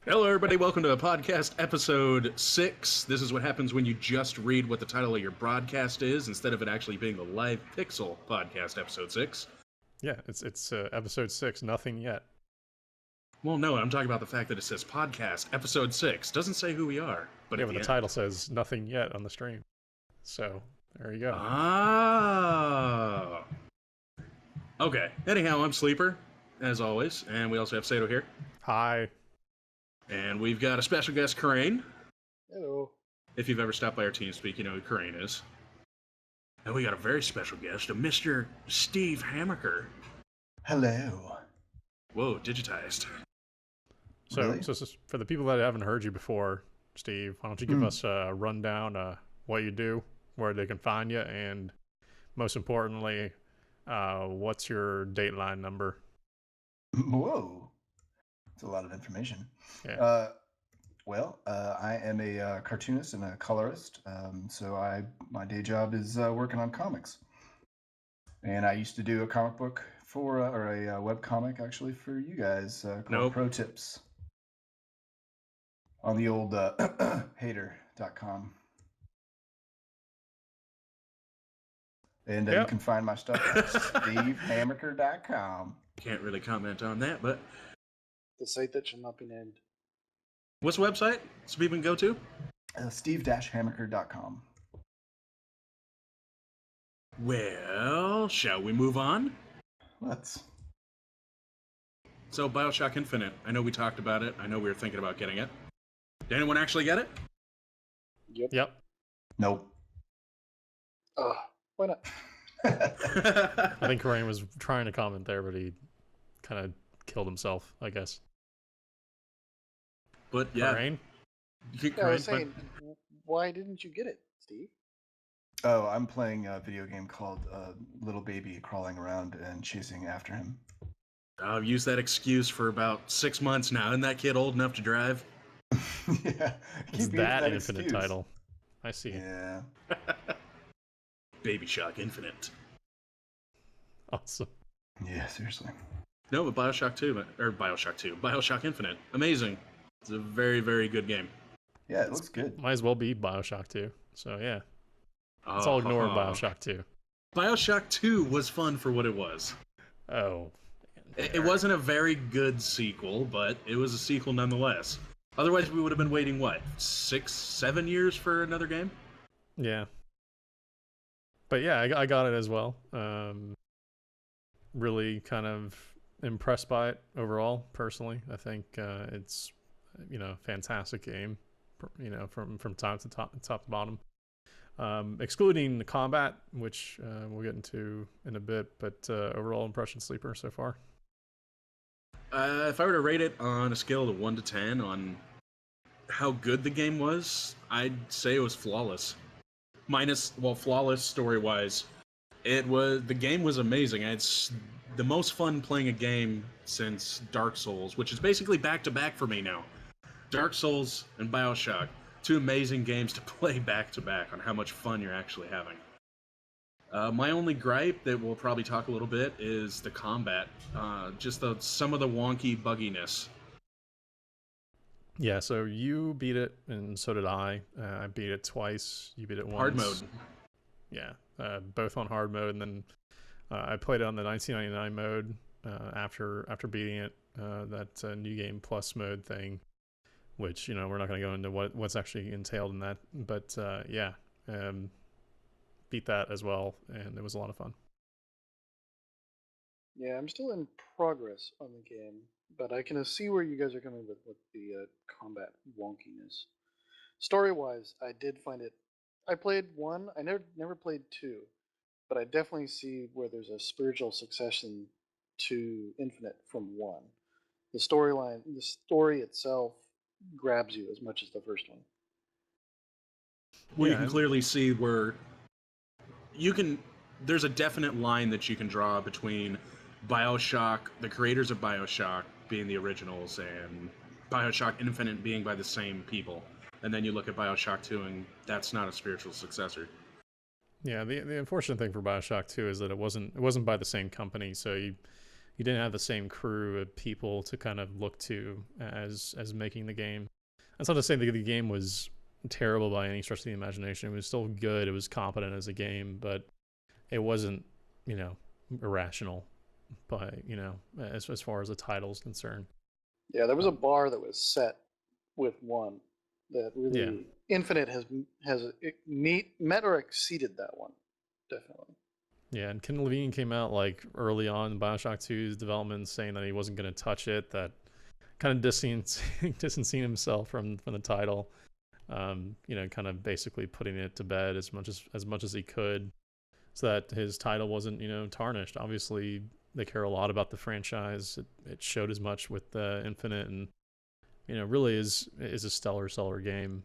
Hello, everybody. Welcome to podcast episode 6. This is what happens when you just read what the title of your broadcast is instead of it actually being the Live Pixel podcast episode 6. Yeah, it's episode 6. Nothing yet. Well, no, I'm talking about the fact that it says podcast episode 6. Doesn't say who we are, but Yeah, at but the the end. title says nothing yet on the stream. So there you go. Ah. Okay. Anyhow, I'm Sleeper, as always, and we also have Sato here. Hi. And we've got a special guest, Crane. Hello. If you've ever stopped by our TeamSpeak, you know who Crane is. And we got a very special guest, a Mr. Steve Hammaker. Hello. Whoa, digitized. So, Really? so for the people that haven't heard you before, Steve, why don't you give us a rundown what you do, where they can find you, and most importantly, what's your Dateline number? Whoa. That's a lot of information. Yeah. I am a cartoonist and a colorist. So my day job is working on comics. And I used to do a comic book or a web comic actually for you guys called Nope. Pro Tips on the old hater.com. And you Yep. can find my stuff at stevehammaker.com. Can't really comment on that, but The site that shall not be named. what's the website so people can go to? Steve-hammaker.com. Well, shall we move on? Let's. So, BioShock Infinite. I know we talked about it. I know we were thinking about getting it. Did anyone actually get it? Yep. Nope. Why not? I think Kareem was trying to comment there, but he kind of killed himself, I guess. But yeah, Kareem? Yeah, I was saying, why didn't you get it, Steve? Oh, I'm playing a video game called Little Baby Crawling Around and Chasing After Him. I've used that excuse for about 6 months now. Isn't that kid old enough to drive? Yeah. It's keep using that Infinite excuse. title. I see. Yeah. BioShock Infinite. Awesome. Yeah, seriously. No, but BioShock Infinite. Amazing. It's a very, very good game. Yeah, it looks good. Might as well be BioShock 2. So yeah. Let's all ignore BioShock 2. BioShock 2 was fun for what it was. Oh. It wasn't a very good sequel, but it was a sequel nonetheless. Otherwise, we would have been waiting, what, 6, 7 years for another game? Yeah. But yeah, I got it as well. Really kind of impressed by it overall, personally. I think it's, fantastic game, from top to bottom. Excluding the combat, which we'll get into in a bit, but overall impression, Sleeper, so far? If I were to rate it on a scale of 1 to 10 on how good the game was, I'd say it was flawless. Flawless story-wise. The game was amazing. It's the most fun playing a game since Dark Souls, which is basically back-to-back for me now. Dark Souls and BioShock, two amazing games to play back-to-back on how much fun you're actually having. My only gripe that we'll probably talk a little bit is the combat. Just some of the wonky bugginess. Yeah, so you beat it, and so did I. I beat it twice. You beat it once. Hard mode. Yeah, both on hard mode, and then I played it on the 1999 mode after beating it. That New Game Plus mode thing, which we're not going to go into what's actually entailed in that, but beat that as well, and it was a lot of fun. Yeah, I'm still in progress on the game, but I can see where you guys are coming with the combat wonkiness. Story-wise, I did find it. I played 1. I never played 2, but I definitely see where there's a spiritual succession to Infinite from 1. The story itself grabs you as much as the first one. Well, you can clearly see where there's a definite line that you can draw between BioShock, the creators of BioShock being the originals, and BioShock Infinite being by the same people. And then you look at BioShock 2, and that's not a spiritual successor. Yeah, the unfortunate thing for BioShock 2 is that it wasn't by the same company, so you didn't have the same crew of people to kind of look to as making the game. That's not to say that the game was terrible by any stretch of the imagination. It was still good. It was competent as a game, but it wasn't, irrational by, as far as the title is concerned. Yeah, there was a bar that was set with one that really Yeah. Infinite has met or exceeded that one, definitely. Yeah, and Ken Levine came out like early on in BioShock 2's development saying that he wasn't going to touch it, that kind of distancing himself from the title. Kind of basically putting it to bed as much as he could, so that his title wasn't, tarnished. Obviously, they care a lot about the franchise. It showed as much with Infinite, and really is a stellar game.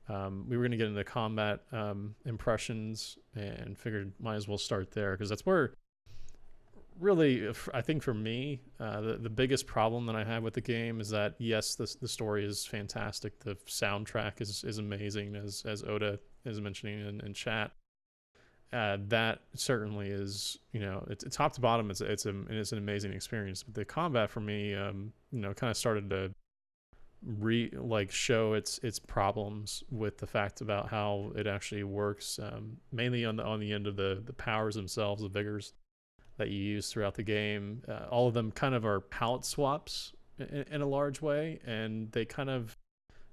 We were going to get into combat impressions, and figured might as well start there, because that's where really, I think for me, the biggest problem that I have with the game is that, yes, the story is fantastic. The soundtrack is amazing, as Oda is mentioning in chat. That certainly is, it's top to bottom. It's an amazing experience. But the combat for me, kind of started to show its problems with the fact about how it actually works. Mainly on the end of the powers themselves, the vigors that you use throughout the game. All of them kind of are palette swaps in a large way, and they kind of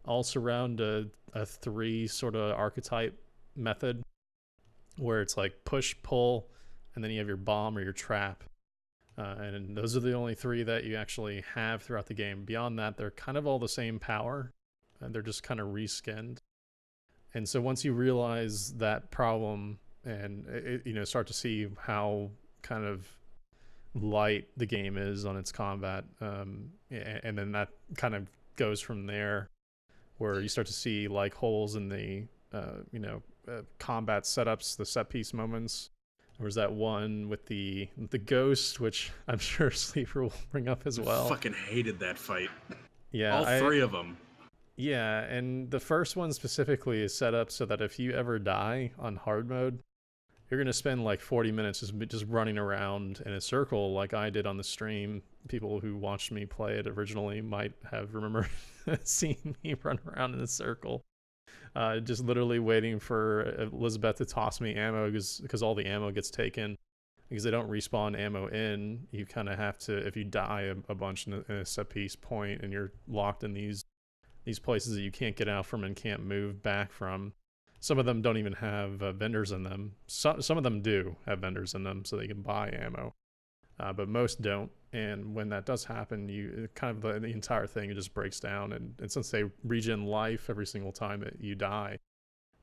all surround a 3 sort of archetype method, where it's like push, pull, and then you have your bomb or your trap. And those are the only 3 that you actually have throughout the game. Beyond that, they're kind of all the same power, and they're just kind of reskinned. And so once you realize that problem, and start to see how kind of light the game is on its combat, and then that kind of goes from there, where you start to see like holes in the combat setups, the set piece moments. There was that one with the ghost, which I'm sure Sleeper will bring up as well. I fucking hated that fight. Yeah, all 3 of them. Yeah, and the first one specifically is set up so that if you ever die on hard mode, you're going to spend like 40 minutes just running around in a circle like I did on the stream. People who watched me play it originally might have remembered seeing me run around in a circle. Just literally waiting for Elizabeth to toss me ammo, because all the ammo gets taken. Because they don't respawn ammo in. You kind of have to, if you die a bunch in a set piece point, and you're locked in these places that you can't get out from and can't move back from. Some of them don't even have vendors in them. Some of them do have vendors in them, so they can buy ammo, but most don't. And when that does happen, you kind of the entire thing just breaks down. And since they regen life every single time that you die,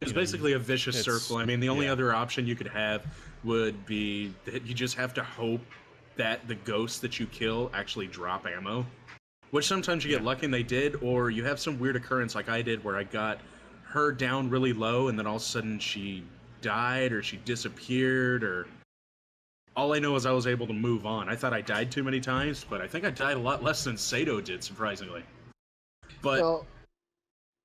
it's basically a vicious circle. I mean, the only other option you could have would be that you just have to hope that the ghosts that you kill actually drop ammo, which sometimes you get lucky and they did, or you have some weird occurrence like I did, where I got her down really low and then all of a sudden she died or she disappeared, or all I know is I was able to move on. I thought I died too many times, but I think I died a lot less than Sato did, surprisingly. But well,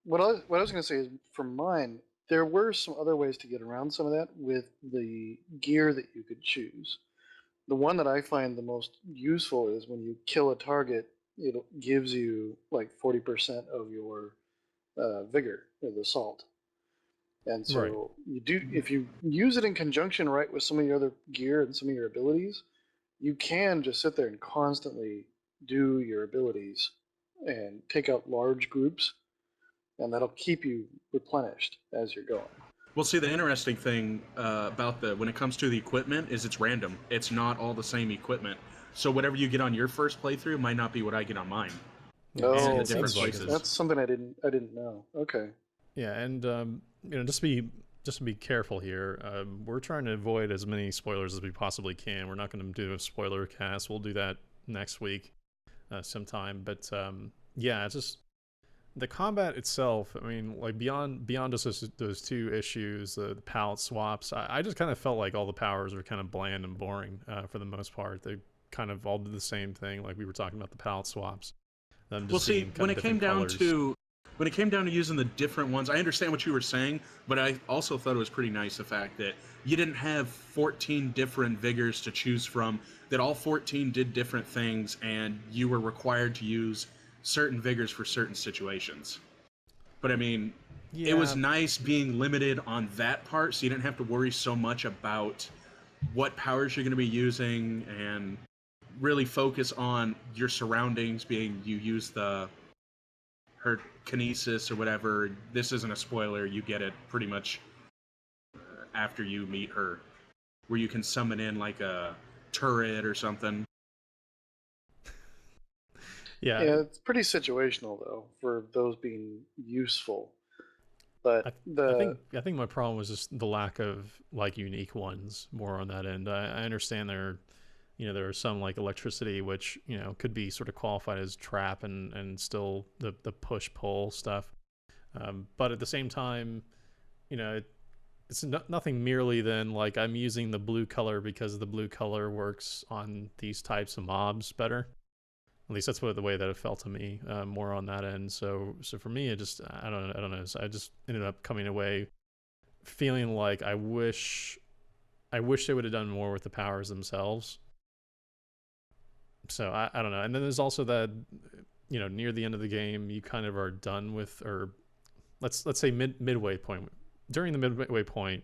what I was going to say is, for mine, there were some other ways to get around some of that with the gear that you could choose. The one that I find the most useful is when you kill a target, it gives you like 40% of your vigor, or the salt. And so you do, if you use it in conjunction right with some of your other gear and some of your abilities, you can just sit there and constantly do your abilities and take out large groups, and that'll keep you replenished as you're going. Well, see, the interesting thing about when it comes to the equipment is it's random. It's not all the same equipment. So whatever you get on your first playthrough might not be what I get on mine. Oh, different places. That's something I didn't know. Okay. Yeah, and just to be careful here. We're trying to avoid as many spoilers as we possibly can. We're not going to do a spoiler cast. We'll do that next week sometime. But yeah, it's just the combat itself. I mean, like beyond just those 2 issues, the palette swaps. I just kind of felt like all the powers were kind of bland and boring for the most part. They kind of all did the same thing. Like we were talking about the palette swaps. Well, see, when it came down to when it came down to using the different ones, I understand what you were saying, but I also thought it was pretty nice the fact that you didn't have 14 different vigors to choose from, that all 14 did different things, and you were required to use certain vigors for certain situations. But I mean, it was Yeah, nice being limited on that part, so you didn't have to worry so much about what powers you're going to be using and really focus on your surroundings, being you use the her kinesis or whatever. This isn't a spoiler, you get it pretty much after you meet her, where you can summon in like a turret or something. yeah. Yeah, it's pretty situational though for those being useful. But I, I the think I think my problem was just the lack of like unique ones more on that end. I understand there are some like electricity which could be sort of qualified as trap and still the push pull stuff. But at the same time, it's nothing merely than like I'm using the blue color because the blue color works on these types of mobs better. At least that's the way that it felt to me, more on that end. So for me, it just I don't know. So I just ended up coming away feeling like I wish they would have done more with the powers themselves. So I don't know. And then there's also that near the end of the game, you kind of are done with, or let's say midway point. During the midway point,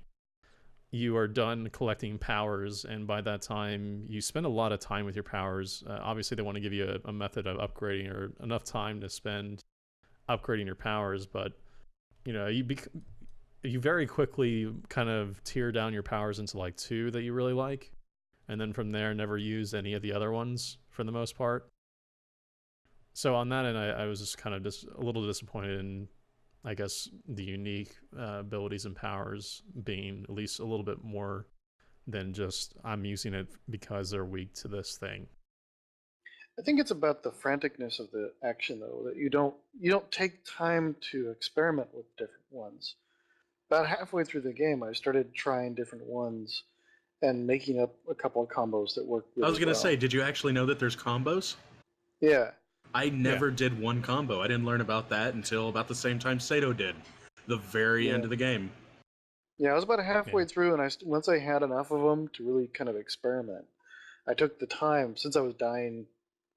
you are done collecting powers, and by that time you spend a lot of time with your powers. Obviously they want to give you a method of upgrading or enough time to spend upgrading your powers, but you very quickly kind of tear down your powers into like two that you really like, and then from there never use any of the other ones for the most part. So on that end, I was just kind of just a little disappointed in, I guess, the unique abilities and powers being at least a little bit more than just I'm using it because they're weak to this thing. I think it's about the franticness of the action though, that you don't take time to experiment with different ones. About halfway through the game, I started trying different ones and making up a couple of combos that work I really was going to say, well. did you actually know that there's combos? Yeah, I Yeah. never did one combo. I didn't learn about that until about the same time Sato did. The very yeah, end of the game. yeah. I was about Yeah. halfway through, and once I had enough of them to really kind of experiment, I took the time since I was dying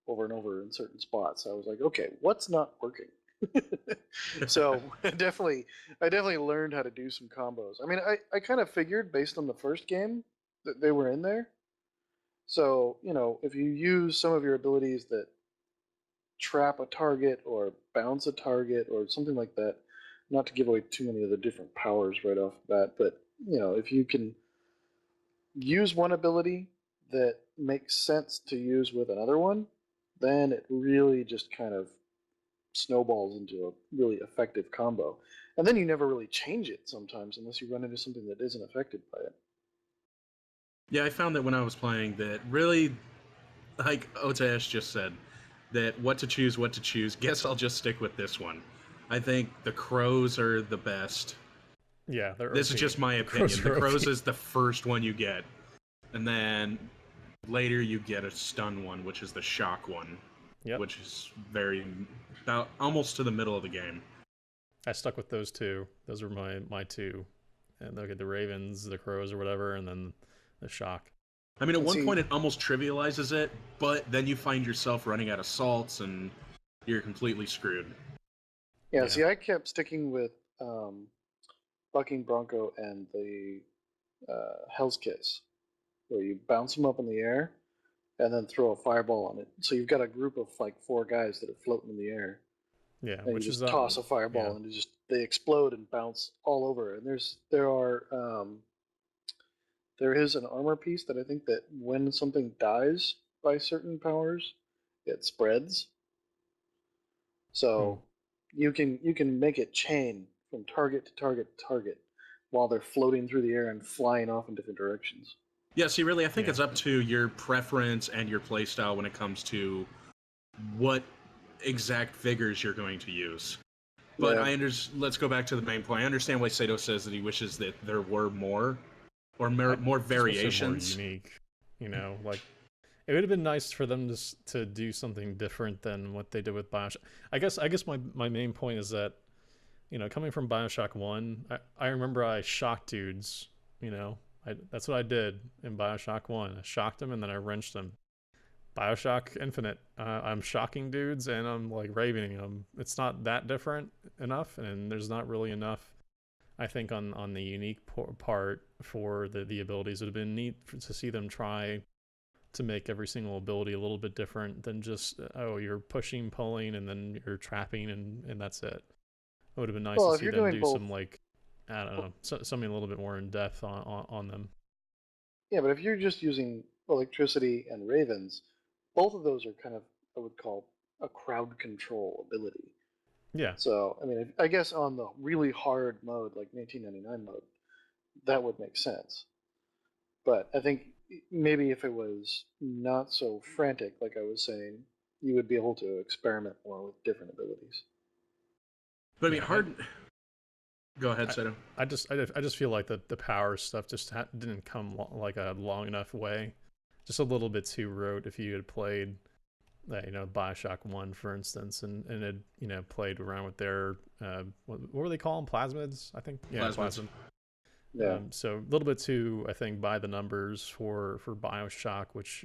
over and over in certain spots. I was like, okay, what's not working? So I definitely learned how to do some combos. I mean, I kind of figured based on the first game that they were in there. So if you use some of your abilities that trap a target or bounce a target or something like that, not to give away too many of the different powers right off the bat, but if you can use one ability that makes sense to use with another one, then it really just kind of snowballs into a really effective combo. And then you never really change it sometimes unless you run into something that isn't affected by it. Yeah, I found that when I was playing that really, like Otash just said, that what to choose. Guess I'll just stick with this one. I think the crows are the best. Yeah, they're This is OP. just my The crows opinion. The are OP. crows is the first one you get, and then later you get a stun one, which is the shock one, Yep. which is very about almost to the middle of the game. I stuck with those two. Those were my two. And look at the ravens, the crows, or whatever, and then the shock. I mean, at And one see, point it almost trivializes it, but then you find yourself running out of salts and you're completely screwed. yeah, Yeah. see, I kept sticking with Bucking Bronco and the Hell's Kiss, where you bounce them up in the air and then throw a fireball on it. So you've got a group of like four guys that are floating in the air, Yeah, and you which is just toss a yeah. fireball and they explode and bounce all over. And there is an armor piece that I think that when something dies by certain powers, it spreads. Hmm. So you can make it chain from target to target to target while they're floating through the air and flying off in different directions. Yeah, see, really, I think Yeah. it's up to your preference and your playstyle when it comes to what exact vigors you're going to use. But Yeah, let's go back to the main point. I understand why Sato says that he wishes that there were more or I more just wish they're more variations. unique. Like It would have been nice for them to do something different than what they did with BioShock. I guess my main point is that, coming from BioShock 1, I remember I shocked dudes, that's what I did in BioShock 1. I shocked them and then I wrenched them. BioShock Infinite, I'm shocking dudes and I'm like ravening them. It's not that different enough, and there's not really enough, I think, on the unique part for the abilities. It would have been neat to see them try to make every single ability a little bit different than just, you're pushing, pulling, and then you're trapping, and that's it. It would have been nice to see them do both, some, like, I don't know, something a little bit more in depth on them. Yeah, but if you're just using electricity and ravens, both of those are kind of, I would call, a crowd control ability. Yeah. So, I mean, I guess on the really hard mode, like 1999 mode, that would make sense. But I think maybe if it was not so frantic, like I was saying, you would be able to experiment more with different abilities. But I mean, Go ahead, Sato. I just feel like the power stuff just didn't come like a long enough way. Just a little bit too rote. If you had played, BioShock 1, for instance, and had, played around with their, what were they calling, plasmids? I think. Yeah, plasmid. Yeah. So a little bit too, I think, by the numbers for BioShock, which,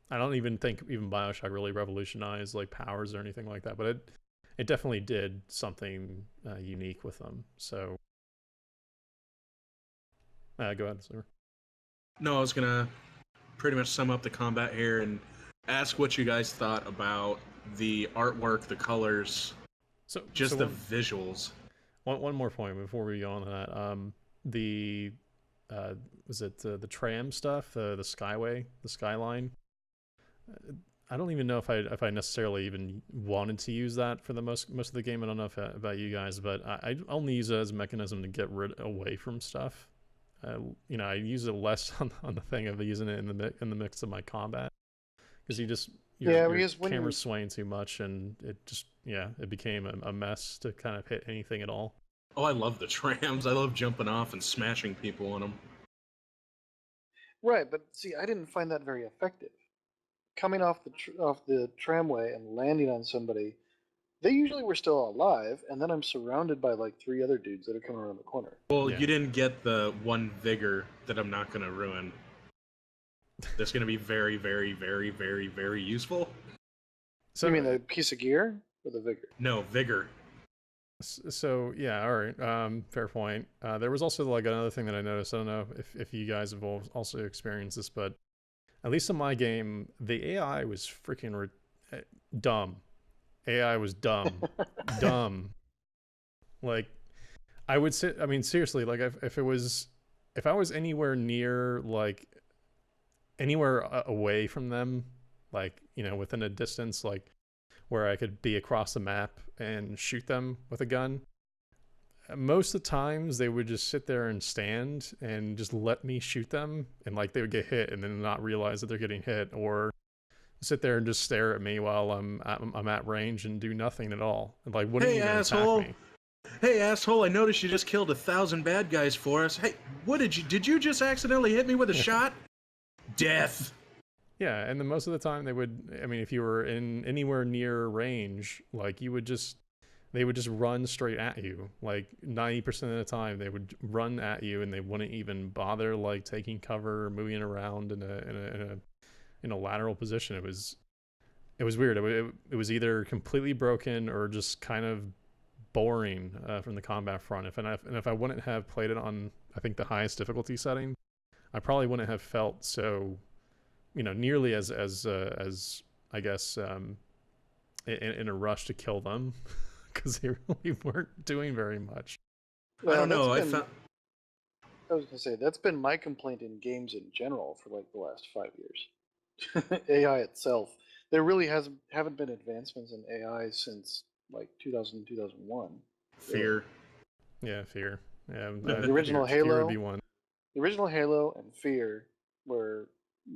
I don't even think even BioShock really revolutionized like powers or anything like that, but it definitely did something unique with them. So go ahead, sir. No, I was gonna pretty much sum up the combat here and ask what you guys thought about the artwork, the colors, the visuals. One more point before we go on to that. Was it the tram stuff, the Skyway, the Skyline? I don't even know if I necessarily even wanted to use that for the most of the game. I don't know about you guys, but I only use it as a mechanism to get away from stuff. I use it less on the thing of using it in the mix of my combat, because your camera's swaying too much, and it became a mess to kind of hit anything at all. Oh, I love the trams. I love jumping off and smashing people on them. Right, but see, I didn't find that very effective. Coming off the tramway and landing on somebody, they usually were still alive, and then I'm surrounded by like 3 other dudes that are coming around the corner. Well, you didn't get the one vigor that I'm not going to ruin. That's going to be very, very, very, very, very useful. So you mean the piece of gear or the vigor? No, vigor. So yeah, all right. Fair point. There was also like another thing that I noticed. I don't know if you guys have also experienced this, but at least in my game, the AI was freaking dumb. AI was dumb. Dumb. Like, I would say, I mean, seriously, like if I was anywhere near, like anywhere away from them, like, within a distance, like where I could be across the map and shoot them with a gun, most of the times they would just sit there and stand and just let me shoot them, and like they would get hit and then not realize that they're getting hit, or sit there and just stare at me while I'm at range and do nothing at all, and like wouldn't even attack me. Hey asshole, I noticed you just killed 1,000 bad guys for us. Hey, what did you just accidentally hit me with a shot? Death. Yeah, and then most of the time they would, I mean, if you were in anywhere near range, like they would just run straight at you. Like 90% of the time they would run at you, and they wouldn't even bother like taking cover or moving around in a lateral position. It was weird. It was either completely broken or just kind of boring from the combat front. If I wouldn't have played it on, I think, the highest difficulty setting, I probably wouldn't have felt so, nearly as I guess in a rush to kill them, because they really weren't doing very much. Well, I don't know. I was gonna say that's been my complaint in games in general for like the last 5 years. AI itself, there really haven't been advancements in AI since like 2000, 2001. Fear. Yeah, Fear. Yeah, the original Halo. Fear would be one. The original Halo and Fear were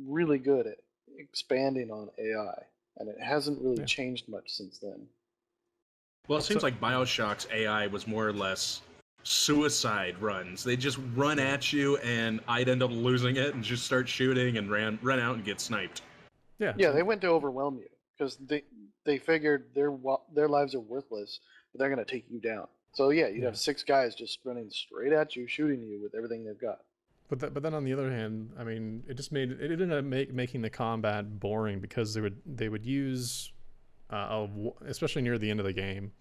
really good at expanding on AI, and it hasn't really changed much since then. Well, it seems like BioShock's AI was more or less suicide runs. They just run at you, and I'd end up losing it and just start shooting and run out and get sniped. Yeah. Yeah, they went to overwhelm you because they figured their lives are worthless, but they're gonna take you down. So yeah, you'd Yeah. have 6 guys just running straight at you, shooting you with everything they've got. But then on the other hand, I mean, it ended up making the combat boring because they would use, especially near the end of the game,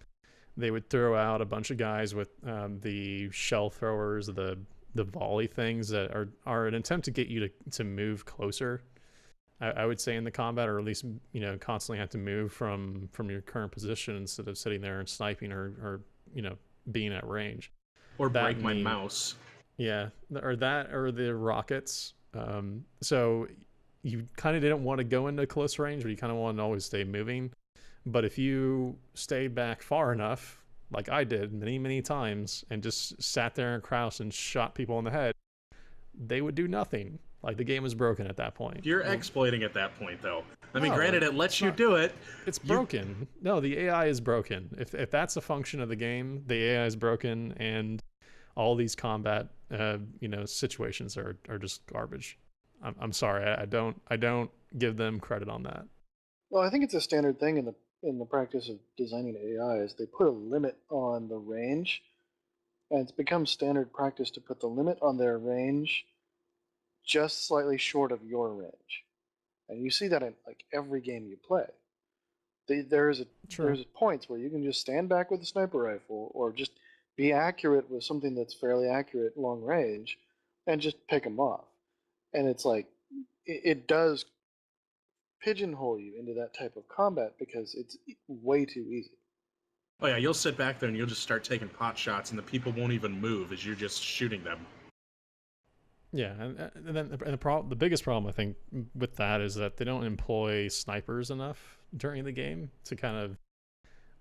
they would throw out a bunch of guys with the shell throwers, the volley things that are an attempt to get you to move closer. I would say in the combat, or at least constantly have to move from your current position instead of sitting there and sniping or being at range. Or That break and my the- mouse. Yeah, or that, or the rockets. So you kind of didn't want to go into close range, but you kind of want to always stay moving. But if you stayed back far enough, like I did many times, and just sat there and crouched and shot people in the head, they would do nothing. Like the game was broken at that point. You're exploiting at that point, though. I mean, No, granted, it lets it's you not. do it. It's broken. No, the AI is broken. If that's a function of the game, the AI is broken, and all these combat situations are just garbage. I'm sorry. I don't give them credit on that. Well, I think it's a standard thing in the practice of designing AI is they put a limit on the range, and it's become standard practice to put the limit on their range just slightly short of your range, and you see that in like every game you play. There's points where you can just stand back with a sniper rifle, or just be accurate with something that's fairly accurate long range, and just pick them off. And it's like it does pigeonhole you into that type of combat because it's way too easy. Oh yeah, you'll sit back there and you'll just start taking pot shots, and the people won't even move as you're just shooting them. Yeah, and then the biggest problem I think with that is that they don't employ snipers enough during the game to kind of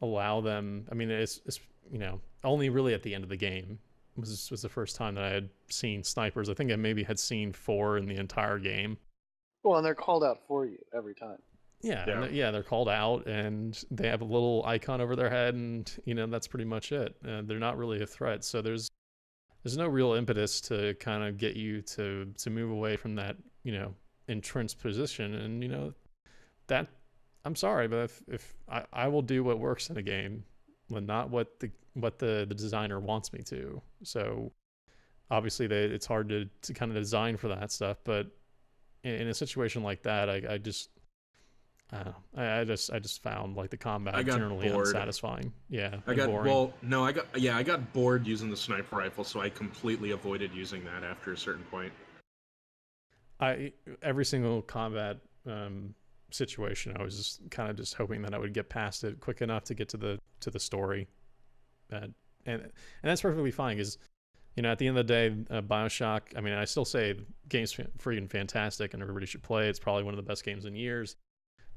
allow them. I mean, it's only really at the end of the game was the first time that I had seen snipers. I think I maybe had seen 4 in the entire game. Well, and they're called out for you every time. Yeah, they're called out, and they have a little icon over their head, and that's pretty much it. They're not really a threat, so there's no real impetus to kind of get you to move away from that entrenched position. And that, I'm sorry, but if I will do what works in a game, but not what the designer wants me to. So obviously it's hard to kind of design for that stuff, but in a situation like that, I just found like the combat generally bored. unsatisfying. Yeah, I got boring. I got bored using the sniper rifle, so I completely avoided using that after a certain point. Every single combat situation, I was just kind of just hoping that I would get past it quick enough to get to the story, and that's perfectly fine because at the end of the day, BioShock. I mean, I still say the game's freaking fantastic and everybody should play. It's probably one of the best games in years.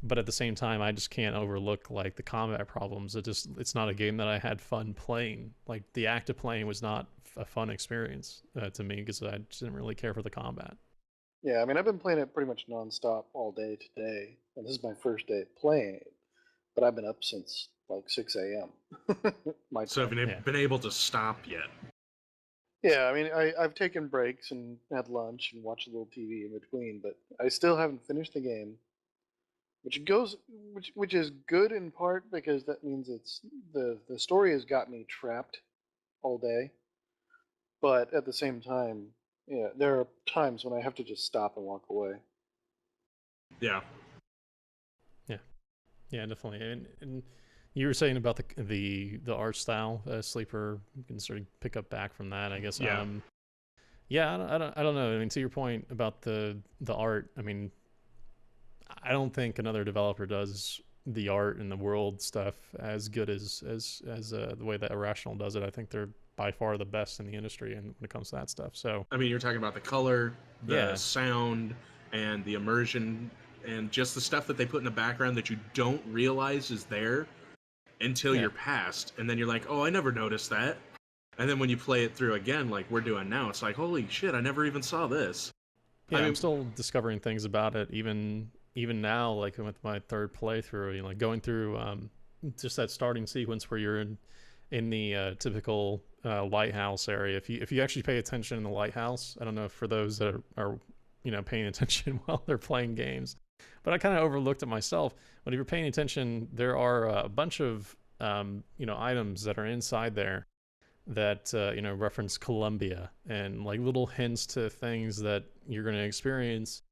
But at the same time, I just can't overlook like the combat problems. It's not a game that I had fun playing. Like the act of playing was not a fun experience to me because I just didn't really care for the combat. Yeah, I mean, I've been playing it pretty much nonstop all day today, and this is my first day playing it. But I've been up since like 6 a.m. So have you been able to stop yet? Yeah, I mean, I've taken breaks and had lunch and watched a little TV in between, but I still haven't finished the game. Which is good in part because that means it's the story has got me trapped all day. But at the same time, yeah, there are times when I have to just stop and walk away. Yeah. Yeah, definitely. And you were saying about the art style, Sleeper. You can sort of pick up back from that, I guess. Yeah. I don't know. I mean, to your point about the art, I mean, I don't think another developer does the art and the world stuff as good as the way that Irrational does it. I think they're by far the best in the industry and when it comes to that stuff. So I mean, you're talking about the color, the sound, and the immersion, and just the stuff that they put in the background that you don't realize is there until you're past, and then you're like, oh, I never noticed that. And then when you play it through again, like we're doing now, it's like, holy shit, I never even saw this. Yeah, I'm still discovering things about it, even now, like with my third playthrough, like going through just that starting sequence where you're in the typical lighthouse area. If you actually pay attention in the lighthouse, I don't know, for those that are paying attention while they're playing games, but I kind of overlooked it myself. But if you're paying attention, there are a bunch of items that are inside there that reference Colombia, and like little hints to things that you're going to experience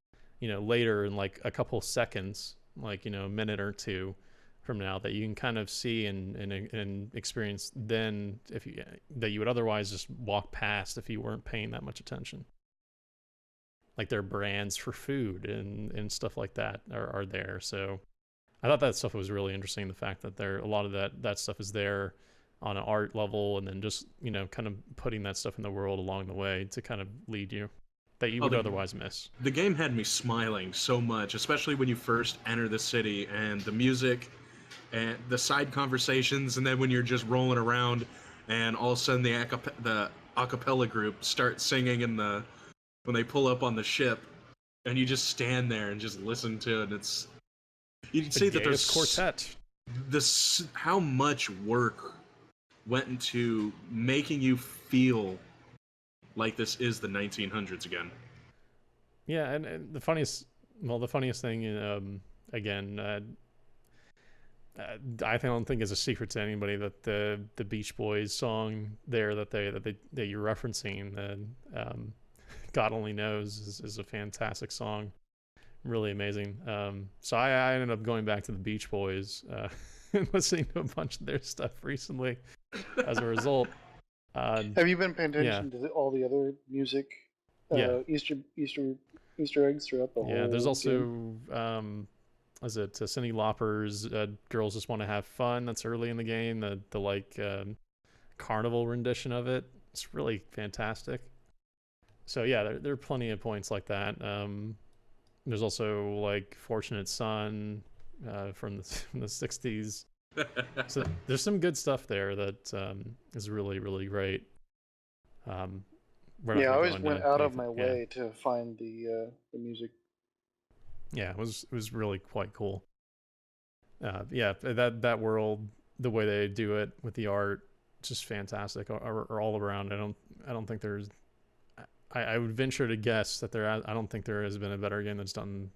later in like a couple seconds, like a minute or two from now, that you can kind of see and experience then, that you would otherwise just walk past if you weren't paying that much attention. Like their brands for food and stuff like that are there. So I thought that stuff was really interesting. The fact that a lot of that stuff is there on an art level, and then just kind of putting that stuff in the world along the way to kind of lead you, that you would otherwise miss. The game had me smiling so much, especially when you first enter the city, and the music and the side conversations, and then when you're just rolling around and all of a sudden the acapella group starts singing when they pull up on the ship, and you just stand there and just listen to it. You can see that there's quartet. How much work went into making you feel like this is the 1900s again. Yeah, and the funniest thing, again, I don't think is a secret to anybody that the Beach Boys song there that you're referencing, God Only Knows, is a fantastic song, really amazing. So I ended up going back to the Beach Boys and listening to a bunch of their stuff recently as a result. Have you been paying attention to all the other music? Easter eggs throughout the whole. Yeah, there's also game? is it Cyndi Lauper's "Girls Just Want to Have Fun"? That's early in the game. The like carnival rendition of it. It's really fantastic. So yeah, there are plenty of points like that. There's also like "Fortunate Son" from the '60s. So there's some good stuff there that is really, really great. I always went out of my way to find the music. Yeah, it was really quite cool. That world, the way they do it with the art, just fantastic, or all around. I don't think there's. I would venture to guess that I don't think there has been a better game that's done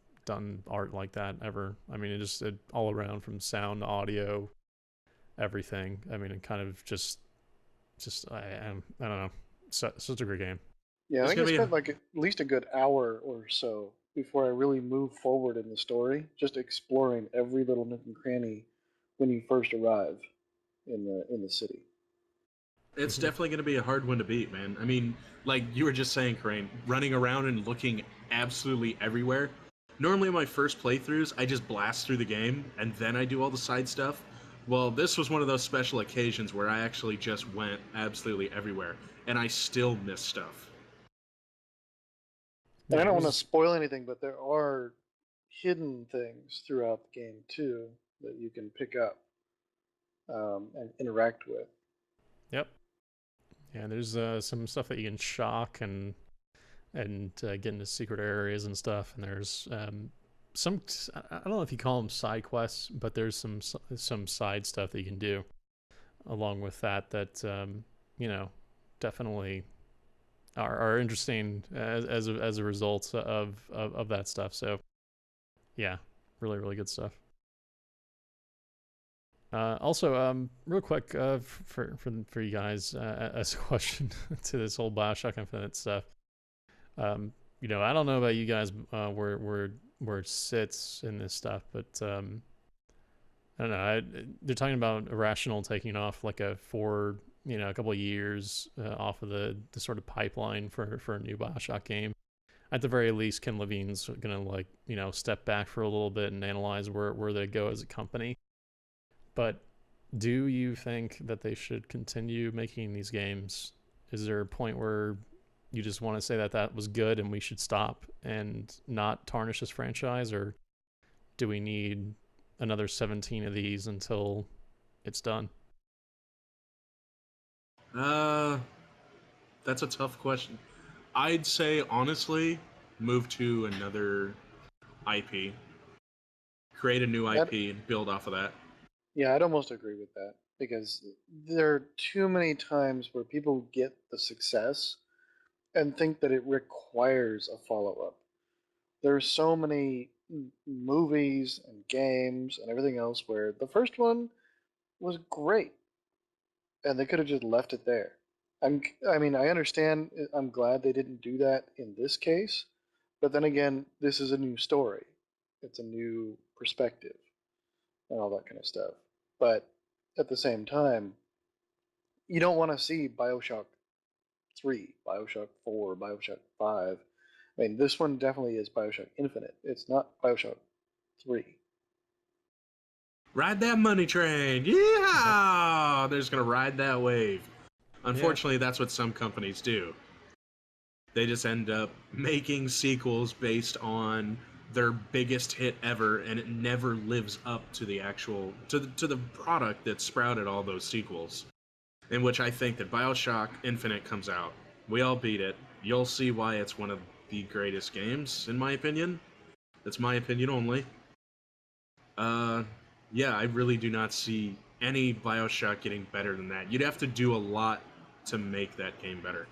art like that ever. I mean, it all around, from sound to audio, everything. I mean, it kind of just I don't know, such a great game. Yeah, I think I spent like at least a good hour or so before I really moved forward in the story, just exploring every little nook and cranny when you first arrive in the city. It's definitely going to be a hard one to beat, man. I mean, like you were just saying, Crane, running around and looking absolutely everywhere. Normally, my first playthroughs, I just blast through the game, and then I do all the side stuff. Well, this was one of those special occasions where I actually just went absolutely everywhere, and I still missed stuff. And I don't want to spoil anything, but there are hidden things throughout the game, too, that you can pick up and interact with. Yep. Yeah, there's some stuff that you can shock and get into secret areas and stuff. And there's some, I don't know if you call them side quests, but there's some side stuff that you can do along with that definitely are interesting as a result of that stuff. So yeah, really, really good stuff. Also, real quick, for you guys, as a question to this whole BioShock Infinite stuff, I don't know about you guys, where it sits in this stuff, but I don't know. They're talking about Irrational taking off like a couple of years off of the sort of pipeline for a new BioShock game. At the very least, Ken Levine's gonna step back for a little bit and analyze where they go as a company. But do you think that they should continue making these games? Is there a point where you just want to say that was good and we should stop and not tarnish this franchise, or do we need another 17 of these until it's done? That's a tough question. I'd say, honestly, move to another IP. Create a new IP and build off of that. Yeah, I'd almost agree with that. because there are too many times where people get the success and think that it requires a follow-up. There's so many movies and games and everything else where the first one was great and they could have just left it there. I mean, I understand. I'm glad they didn't do that in this case, but then again, this is a new story. It's a new perspective and all that kind of stuff. But at the same time, you don't want to see BioShock 3, BioShock 4, BioShock 5. I mean, this one definitely is BioShock Infinite. It's not BioShock 3. Ride that money train. Yeah! They're just going to ride that wave. Unfortunately, that's what some companies do. They just end up making sequels based on their biggest hit ever, and it never lives up to the actual to the product that sprouted all those sequels. In which I think that BioShock Infinite comes out. We all beat it. You'll see why it's one of the greatest games, in my opinion. That's my opinion only. Yeah, I really do not see any BioShock getting better than that. You'd have to do a lot to make that game better.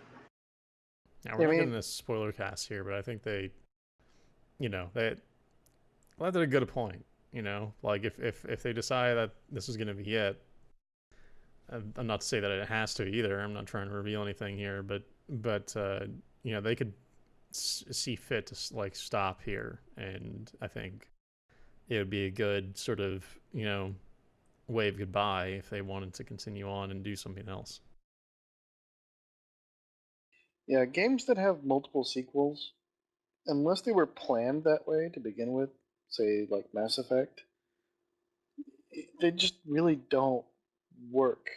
Now we're not getting this spoiler cast here, but I think they did a good point. Like if they decide that this is going to be it, I'm not to say that it has to either. I'm not trying to reveal anything here, but they could see fit to like stop here, and I think it would be a good sort of wave goodbye if they wanted to continue on and do something else. Yeah, games that have multiple sequels, unless they were planned that way to begin with, say like Mass Effect, they just really don't work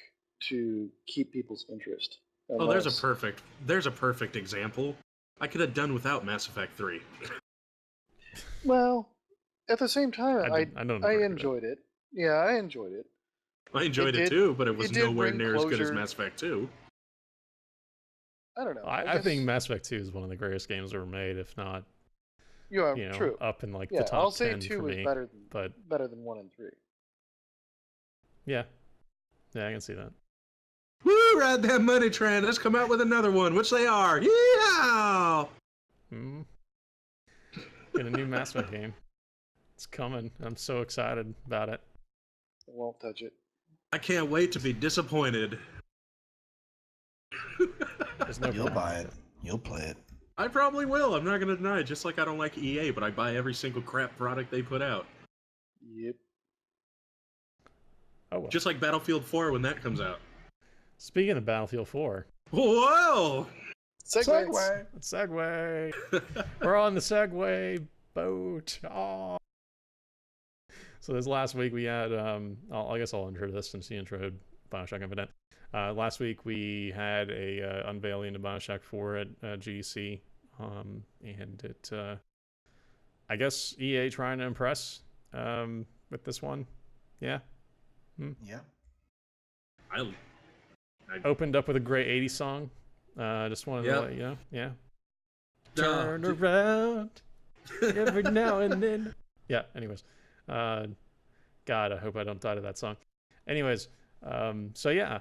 to keep people's interest. Oh, there's a perfect example. I could have done without Mass Effect 3. Well, at the same time, I enjoyed it. Yeah, I enjoyed it. I enjoyed it too, but it was nowhere near as good as Mass Effect 2. I don't know. I think Mass Effect 2 is one of the greatest games ever made, if not, true. up in like the top 10 I'll say 2 for me. Is better than 1 and 3. Yeah, I can see that. Woo! Ride that money train. Let's come out with another one, which they are. Yeah. Get a new Mass Effect game. It's coming. I'm so excited about it. I won't touch it. I can't wait to be disappointed. You'll buy it. You'll play it. I probably will. I'm not going to deny it. Just like I don't like EA, but I buy every single crap product they put out. Yep. Oh, well. Just like Battlefield 4 when that comes out. Speaking of Battlefield 4. Whoa! Segway. We're on the Segway boat. Oh. So this last week we had, I guess I'll intro this since you introed BioShock Infinite. Last week we had a unveiling of BioShock 4 at GDC, and it, I guess EA trying to impress with this one. Yeah. Yeah. I opened up with a great 80s song. Just wanted to let you know. Yeah. Turn around every now and then. Yeah, anyways. God, I hope I don't die to that song. Anyways, so yeah,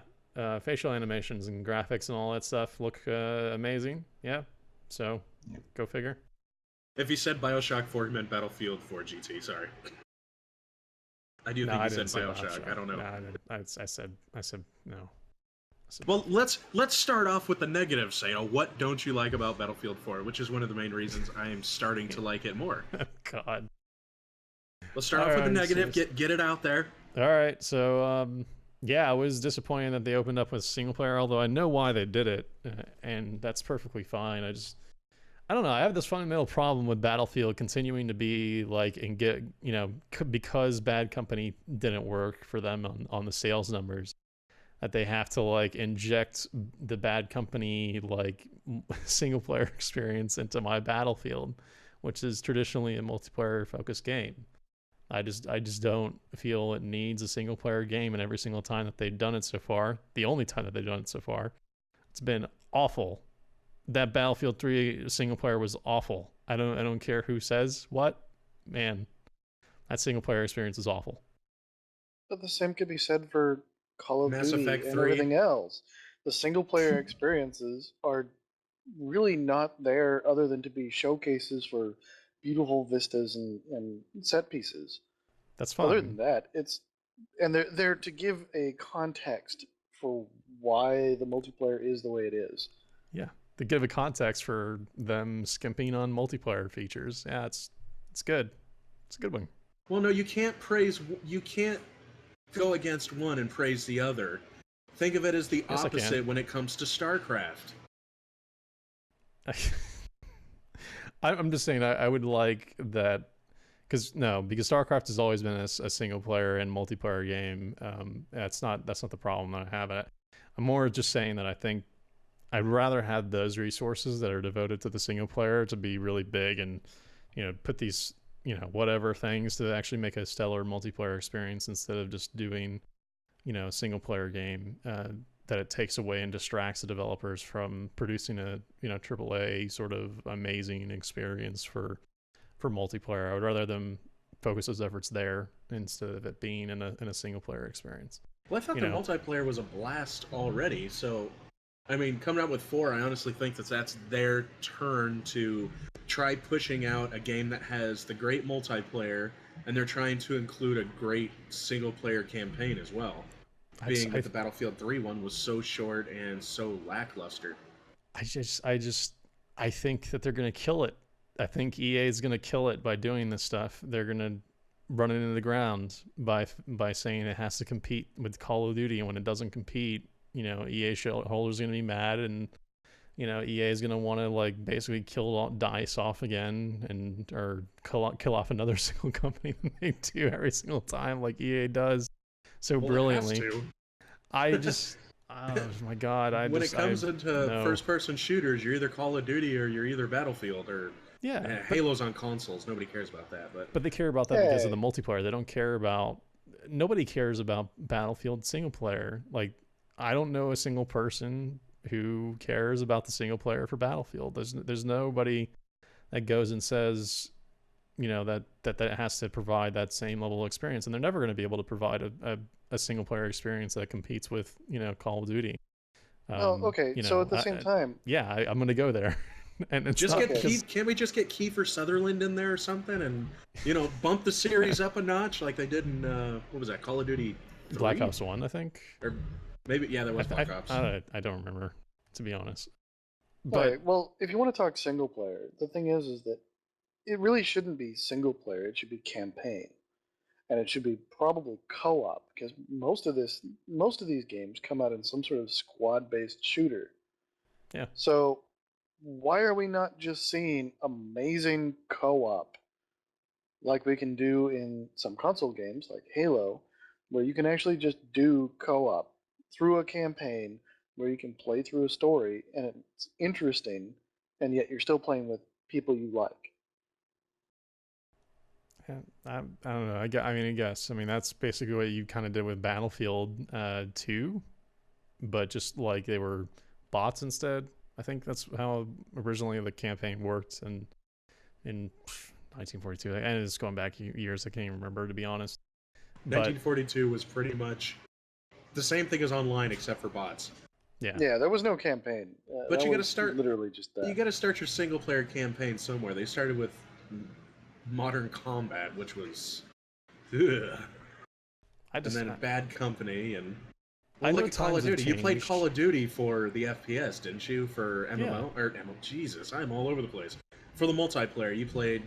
facial animations and graphics and all that stuff look amazing. Yeah, so go figure. If he said BioShock 4, he meant Battlefield 4 GT. Sorry. I do think he said BioShock. I don't know. No, I said no. Well, let's start off with the negative. Say, what don't you like about Battlefield 4? Which is one of the main reasons I am starting to like it more. God. Let's start off with the negative. Get it out there. All right. So, yeah, I was disappointed that they opened up with single player, although I know why they did it, and that's perfectly fine. I don't know. I have this fundamental problem with Battlefield continuing to be like, and get, because Bad Company didn't work for them on the sales numbers, that they have to like inject the Bad Company like single player experience into my Battlefield, which is traditionally a multiplayer focused game. I just don't feel it needs a single player game, and every single time that they've done it so far, the only time that they've done it so far, it's been awful. That Battlefield 3 single player was awful. I don't care who says what. Man, that single player experience is awful. But the same could be said for Call of Mass Duty, Effect and 3. everything else. The single player experiences are really not there other than to be showcases for beautiful vistas and set pieces. That's Other fine. than that, they're there to give a context for why the multiplayer is the way it is. Yeah, to give a context for them skimping on multiplayer features. Yeah, it's good. It's a good one. Well, no, you can't go against one and praise the other. Think of it as the Yes, I opposite can. when it comes to StarCraft. I'm just saying I would like that because StarCraft has always been a single player and multiplayer game. That's not the problem that I have. I'm more just saying that I think I'd rather have those resources that are devoted to the single player to be really big and put these whatever things to actually make a stellar multiplayer experience instead of just doing a single player game that it takes away and distracts the developers from producing a AAA sort of amazing experience for multiplayer. I would rather them focus those efforts there instead of it being in a single player experience. Well, I thought the multiplayer was a blast already, so I mean, coming out with 4, I honestly think that's their turn to try pushing out a game that has the great multiplayer, and they're trying to include a great single-player campaign as well. Being that the Battlefield 3 one was so short and so lackluster. I think that they're going to kill it. I think EA is going to kill it by doing this stuff. They're going to run it into the ground by saying it has to compete with Call of Duty, and when it doesn't compete, EA shareholders are going to be mad, and EA is going to want to like basically kill DICE off again or kill off another single company than they do every single time, like EA does so brilliantly. It has to. I just, oh my God! When it comes into first-person shooters, you're either Call of Duty or you're either Battlefield or Halo's on consoles. Nobody cares about that, but they care about that because of the multiplayer. They don't care about. Nobody cares about Battlefield single player. Like, I don't know a single person who cares about the single player for Battlefield. There's nobody that goes and says, that has to provide that same level of experience, and they're never going to be able to provide a single player experience that competes with Call of Duty. Well, okay, so at the same time, I'm going to go there. And it's just can't we just get Kiefer Sutherland in there or something, and bump the series up a notch like they did in what was that, Call of Duty 3? Black Ops 1, I think, or maybe that was Black Ops. I don't remember, to be honest. But all right, well, if you want to talk single player, the thing is that it really shouldn't be single player. It should be campaign, and it should be probably co-op, because most of these games come out in some sort of squad-based shooter. Yeah. So why are we not just seeing amazing co-op like we can do in some console games like Halo, where you can actually just do co-op through a campaign where you can play through a story and it's interesting, and yet you're still playing with people you like? I don't know. I guess. I mean, that's basically what you kind of did with Battlefield 2, but just like they were bots instead. I think that's how originally the campaign worked in 1942. And it's going back years. I can't even remember, to be honest. 1942 was pretty much the same thing as online, except for bots. Yeah. Yeah, there was no campaign. But you got to start literally just that. You got to start your single player campaign somewhere. They started with Modern Combat, which was, and then Bad Company, and look at Call of Duty. You played Call of Duty for the FPS, didn't you? For MMO or Jesus, I'm all over the place. For the multiplayer, you played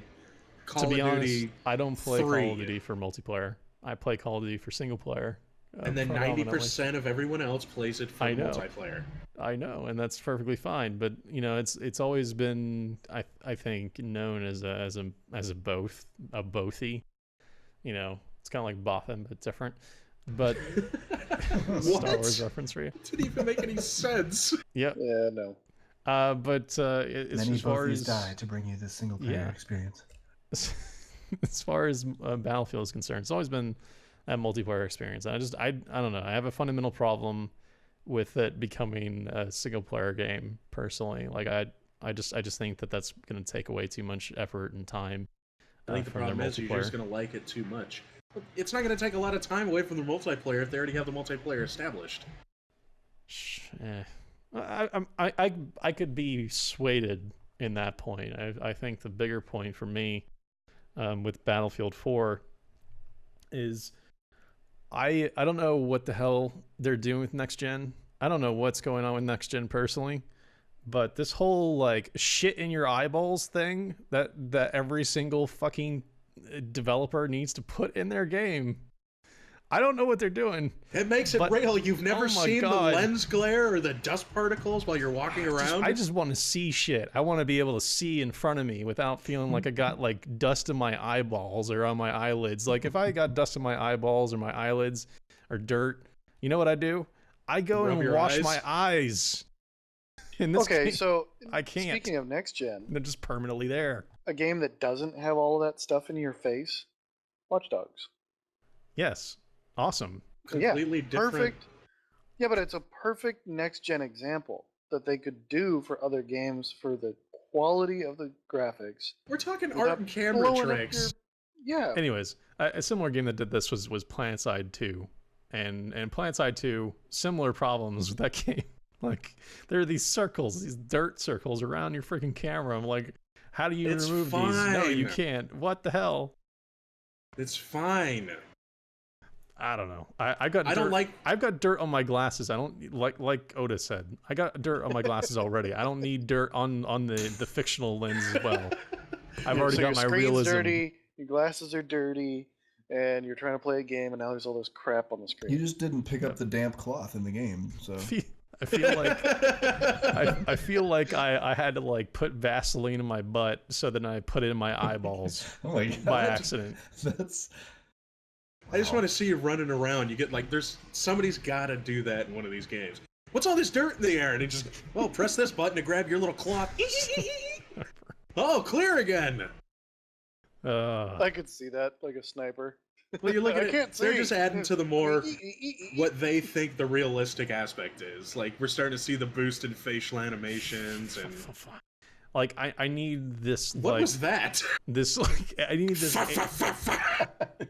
Call of Duty. To be honest, I don't play Call of Duty for multiplayer. I play Call of Duty for single player. And then 90% of everyone else plays it for multiplayer. I know, and that's perfectly fine. But it's always been, I think, known as a bothy. It's kind of like Bothan but different. But Star Wars reference for you. It didn't even make any sense. Yep. Yeah, no. But as far as die to bring you this single player experience. As far as Battlefield is concerned, it's always been that multiplayer experience. I don't know. I have a fundamental problem with it becoming a single player game personally. Like I just think that's going to take away too much effort and time. I think the problem is you're just going to like it too much. It's not going to take a lot of time away from the multiplayer if they already have the multiplayer established. I could be swayed in that point. I think the bigger point for me with Battlefield 4 is I don't know what the hell they're doing with next gen. I don't know what's going on with next gen personally, but this whole like shit in your eyeballs thing that every single fucking developer needs to put in their game. I don't know what they're doing. It makes it real. You've never seen the lens glare or the dust particles while you're walking around? I just want to see shit. I want to be able to see in front of me without feeling like I got like dust in my eyeballs or on my eyelids. Like if I got dust in my eyeballs or my eyelids or dirt, you know what I do? I go and wash my eyes. In this game, so I can't. Speaking of next gen, they're just permanently there. A game that doesn't have all of that stuff in your face, Watch Dogs. Yes. Awesome. Completely different. Perfect. Yeah, but it's a perfect next-gen example that they could do for other games for the quality of the graphics. We're talking art and camera tricks. Yeah. Anyways, a similar game that did this was PlanetSide 2. And PlanetSide 2, similar problems with that game. Like, there are these circles, these dirt circles around your freaking camera. I'm like, how do you remove these? No, you can't. What the hell? It's fine. I don't know. I've got dirt on my glasses. I don't like Otis said. I got dirt on my glasses already. I don't need dirt on the fictional lens as well. I've already got my realism. Dirty, your glasses are dirty, and you're trying to play a game, and now there's all this crap on the screen. You just didn't pick up the damp cloth in the game, so I feel like I feel like I had to like put Vaseline in my butt so then I put it in my eyeballs by accident. I just want to see you running around. You get like, somebody's got to do that in one of these games. What's all this dirt in the air? And you just, press this button to grab your little cloth. Oh, clear again. I could see that like a sniper. Well, you look at it, they're just adding to the more what they think the realistic aspect is. Like, we're starting to see the boosted facial animations and. Like I need this. What was that? This I need this.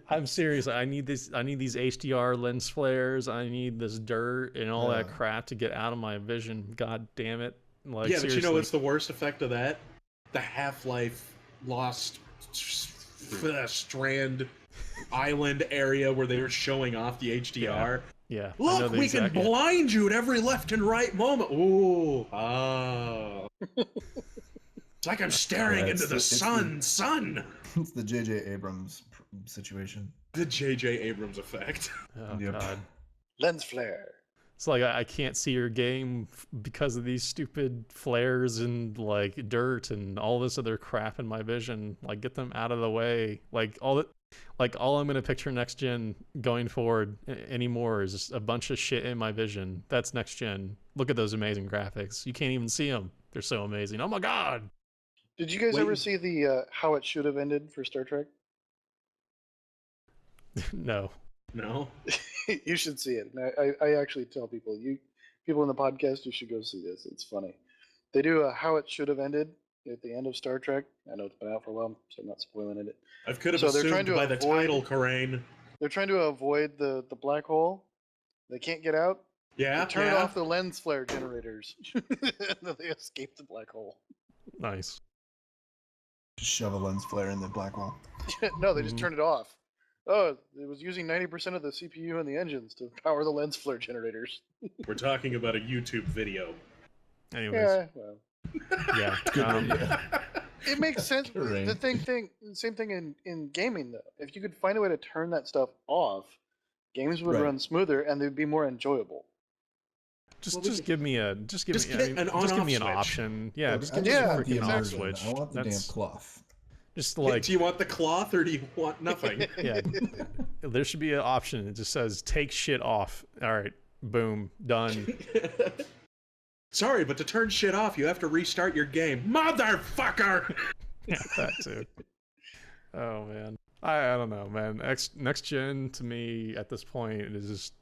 I'm serious. I need this. I need these HDR lens flares. I need this dirt and all that crap to get out of my vision. God damn it! Like, yeah, seriously. But you know what's the worst effect of that? The Half-Life Lost Strand Island area where they were showing off the HDR. Yeah. Look, we can blind you at every left and right moment. Ooh. Oh. It's like I'm staring into the sun. It's the J.J. Abrams situation. The J.J. Abrams effect. Oh, God. Lens flare. It's like I can't see your game because of these stupid flares and like dirt and all this other crap in my vision. Like, get them out of the way. All I'm gonna picture next gen going forward anymore is just a bunch of shit in my vision. That's next gen. Look at those amazing graphics. You can't even see them. They're so amazing. Oh my God. Did you guys ever see the How It Should Have Ended for Star Trek? No. You should see it. And I actually tell people, people in the podcast, you should go see this. It's funny. They do a How It Should Have Ended at the end of Star Trek. I know it's been out for a while, so I'm not spoiling it. I could have assumed by the title, Corain. They're trying to avoid the black hole. They can't get out. Yeah. They turn off the lens flare generators. And then they escape the black hole. Nice. Just shove a lens flare in the black hole. No, they just turn it off. Oh, it was using 90% of the CPU and the engines to power the lens flare generators. We're talking about a YouTube video. Anyways. Yeah, well. Yeah. It makes sense. The same thing in gaming, though. If you could find a way to turn that stuff off, games would run smoother and they'd be more enjoyable. Just give me an option. Yeah, just give me a freaking off switch. I want the damn cloth. Just like, do you want the cloth or do you want nothing? Yeah, there should be an option. It just says take shit off. All right, boom, done. Sorry, but to turn shit off, you have to restart your game, motherfucker. Yeah, that too. Oh man, I don't know, man. Next gen to me at this point is just,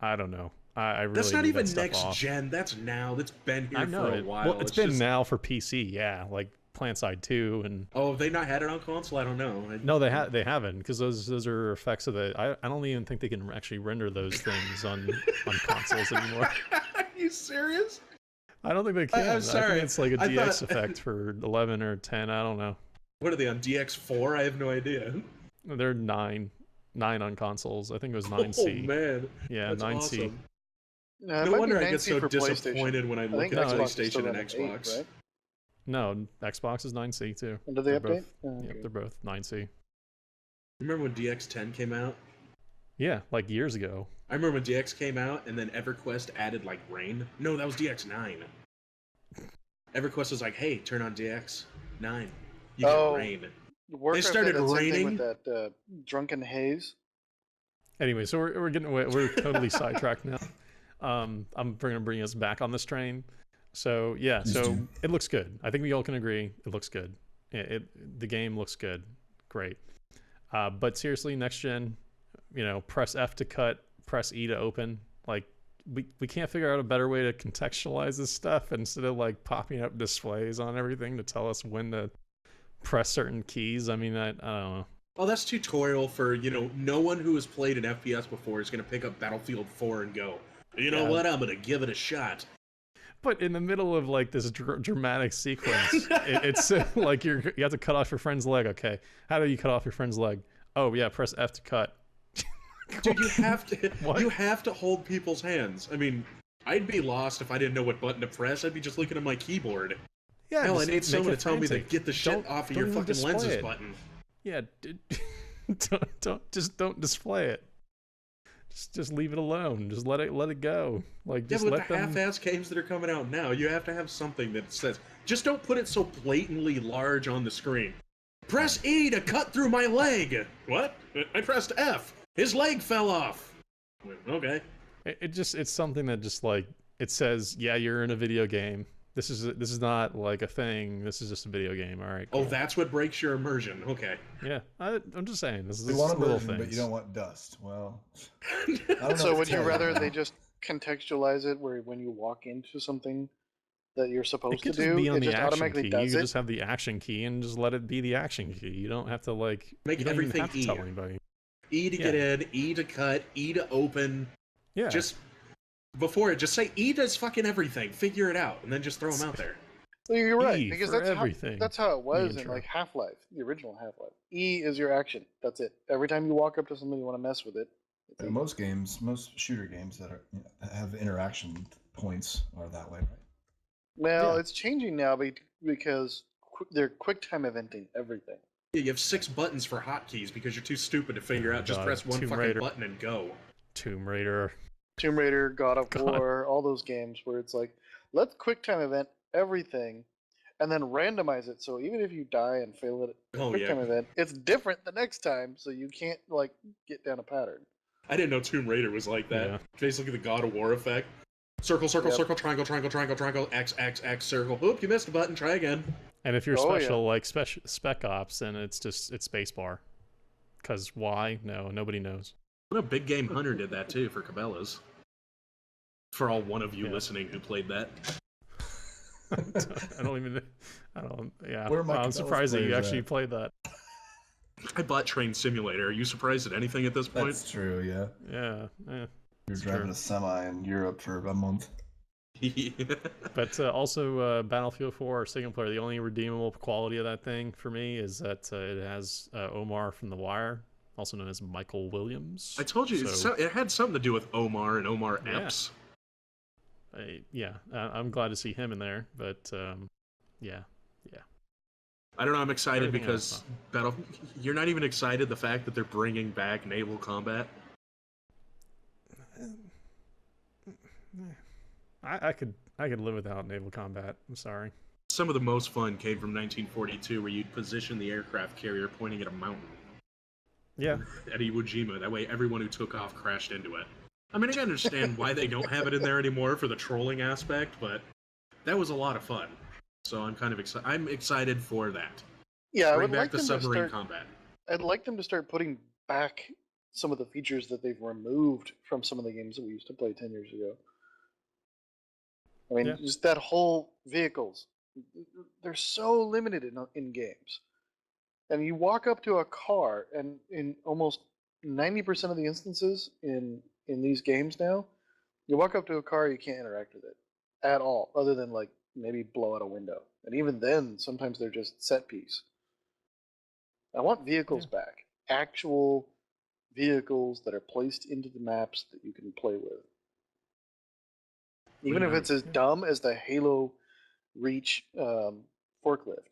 I don't know. I really that's not even that next off. gen. That's now. That's been here I know for a while. Well, it's been now for PC. Yeah, like PlanetSide 2 and Oh, have they not had it on console? I don't know. no, they haven't, because those are effects of the. I don't even think they can actually render those things on consoles anymore. Are you serious? I don't think they can. I'm sorry. I think it's like a I DX thought- effect for 11 or 10. I don't know. What are they on DX4? I have no idea. They're 9 on consoles. I think it was 9C. Oh man, Yeah, that's 9C. awesome. No, it No might be wonder I 9C get so for PlayStation. disappointed when I I look think at Xbox is still PlayStation and running 8, Xbox. right? No, Xbox is 9C too. And did they They're update? both- Oh, Yep, okay. they're both 9C. Remember when DX10 came out? Yeah, like years ago. I remember when DX came out, and then EverQuest added like rain. No, that was DX9. EverQuest was like, "Hey, turn on DX9. You get rain." Warcraft started had that same thing raining? with that drunken haze. Anyway, so we're getting away. We're totally sidetracked now. I'm gonna bring us back on this train. So yeah, Please so do. it looks good. I think we all can agree it looks good. The game looks good, great. But seriously, next gen, press F to cut, press E to open. Like we can't figure out a better way to contextualize this stuff instead of like popping up displays on everything to tell us when to press certain keys. I mean, I don't know. Well, that's tutorial for, no one who has played an FPS before is going to pick up Battlefield 4 and go, you know Yeah. what, I'm going to give it a shot. But in the middle of like this dramatic sequence, it's like you have to cut off your friend's leg. Okay, how do you cut off your friend's leg? Oh yeah, press F to cut. Dude, you have to What? you have to hold people's hands. I mean, I'd be lost if I didn't know what button to press. I'd be just looking at my keyboard. Yeah, Hell, I just need someone make to it tell me to frantic. get the shit Don't- off of don't your even fucking display lenses it. button. Yeah, don't display it. Just leave it alone. Just let it go. Like Yeah, just but let the them. half-ass games that are coming out now, you have to have something that says, just don't put it so blatantly large on the screen. Press E to cut through my leg. What? I pressed F. His leg fell off. Okay. It's something that just like it says, yeah, you're in a video game. This is not like a thing. This is just a video game. All right. Oh, Cool. that's what breaks your immersion. Okay. Yeah. I'm just saying. This You is want little immersion, things. but you don't want dust. Well, I don't know So what would to you tell rather now. they just contextualize it where when you walk into something that you're It supposed to could just do, be on it the just action automatically key. does You could it? just have the action key and just let it be the action key. You don't have to like Make you don't even everything have to E. tell anybody. E to get in, E to cut, E to open. Yeah. Just before it, just say E does fucking everything. Figure it out, and then just throw them out there. Well, you're right, E because for that's everything. that's how it was in intro. like Half-Life, the original Half-Life. E is your action. That's it. Every time you walk up to something you want to mess with it, it's E. Most games, most shooter games that are have interaction points are that way, right? Well, Yeah. it's changing now because they're quick time eventing everything. Yeah, you have 6 buttons for hotkeys because you're too stupid to figure out. Just God, press one Tomb fucking Raider. button and go. Tomb Raider. Tomb Raider, God of God. War, all those games where it's like, let's quick time event everything and then randomize it. So even if you die and fail it at Oh, quick yeah. time event, it's different the next time, so you can't like get down a pattern. I didn't know Tomb Raider was like that. Yeah. Basically the God of War effect. Circle, circle, Yep. circle, triangle, triangle, triangle, triangle, X, X, X, circle. Oop, you missed a button. Try again. And if you're Oh, yeah. special like Spec Ops, then it's spacebar. Cause why? No, nobody knows. What a Big Game Hunter did that too for Cabela's. For all one of you Yeah. listening who played that. I don't even. I don't. Yeah. Where are my I'm Cabela's surprised that you players actually at? played that. I bought Train Simulator. Are you surprised at anything at this point? That's true, yeah. Yeah. Yeah. You're It's driving true. a semi in Europe for a month. But also, Battlefield 4 single player. The only redeemable quality of that thing for me is that it has Omar from The Wire, also known as Michael Williams. I told you, it had something to do with Omar and Omar Yeah. Epps. I'm glad to see him in there. But yeah. I don't know, I'm excited Everything because you're not even excited the fact that they're bringing back naval combat. I could live without naval combat. I'm sorry. Some of the most fun came from 1942, where you'd position the aircraft carrier pointing at a mountain Yeah. at Iwo Jima. That way everyone who took off crashed into it. I mean, I can understand why they don't have it in there anymore for the trolling aspect, but that was a lot of fun. So I'm kind of excited. I'm excited for that. Yeah, I Bring would back like the them to submarine start. combat. I'd like them to start putting back some of the features that they've removed from some of the games that we used to play 10 years ago. I mean, Yeah. just that whole vehicles. they're so limited in games. And you walk up to a car, and in almost 90% of the instances in these games now, you walk up to a car, you can't interact with it at all, other than like maybe blow out a window. And even then, sometimes they're just set piece. I want vehicles back, actual vehicles that are placed into the maps that you can play with. Even if it's as dumb as the Halo Reach forklift.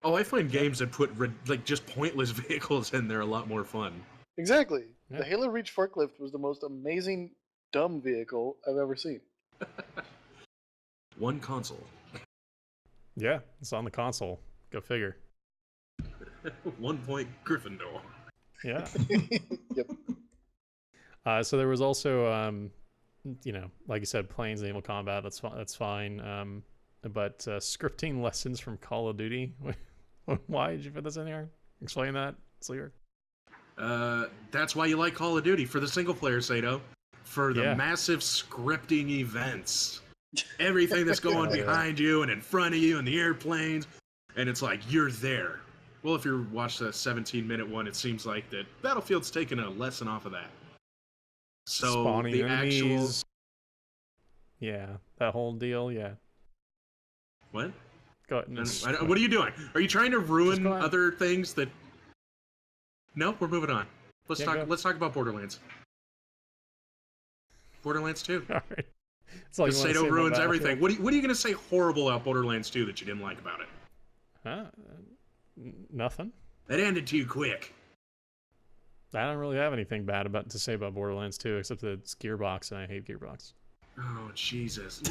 Oh, I find games that put like just pointless vehicles in there a lot more fun. Exactly. Yeah. The Halo Reach forklift was the most amazing dumb vehicle I've ever seen. One console. Yeah, it's on the console. Go figure. 1 point Gryffindor. Yeah. Yep. So there was also, you know, like you said, planes naval combat. That's fine. But scripting lessons from Call of Duty. Why did you put this in here? Explain that, Sleer. That's why you like Call of Duty, for the single player, Sato. For the Yeah. massive scripting events. Everything that's going behind you and in front of you and the airplanes. And it's like, you're there. Well, if you watch the 17-minute one, it seems like that Battlefield's taken a lesson off of that. So Spawning the enemies. Yeah, that whole deal, yeah. What? Go ahead. What are you doing? Are you trying to ruin go ahead. other things that... No, we're moving on. Let's Yeah, go. Let's talk about Borderlands. Borderlands 2. All right. It's like Sato ruins everything. What are you going to say horrible about Borderlands 2 that you didn't like about it? Huh? Nothing. That ended too quick. I don't really have anything bad to say about Borderlands 2, except that it's Gearbox, and I hate Gearbox. Oh, Jesus.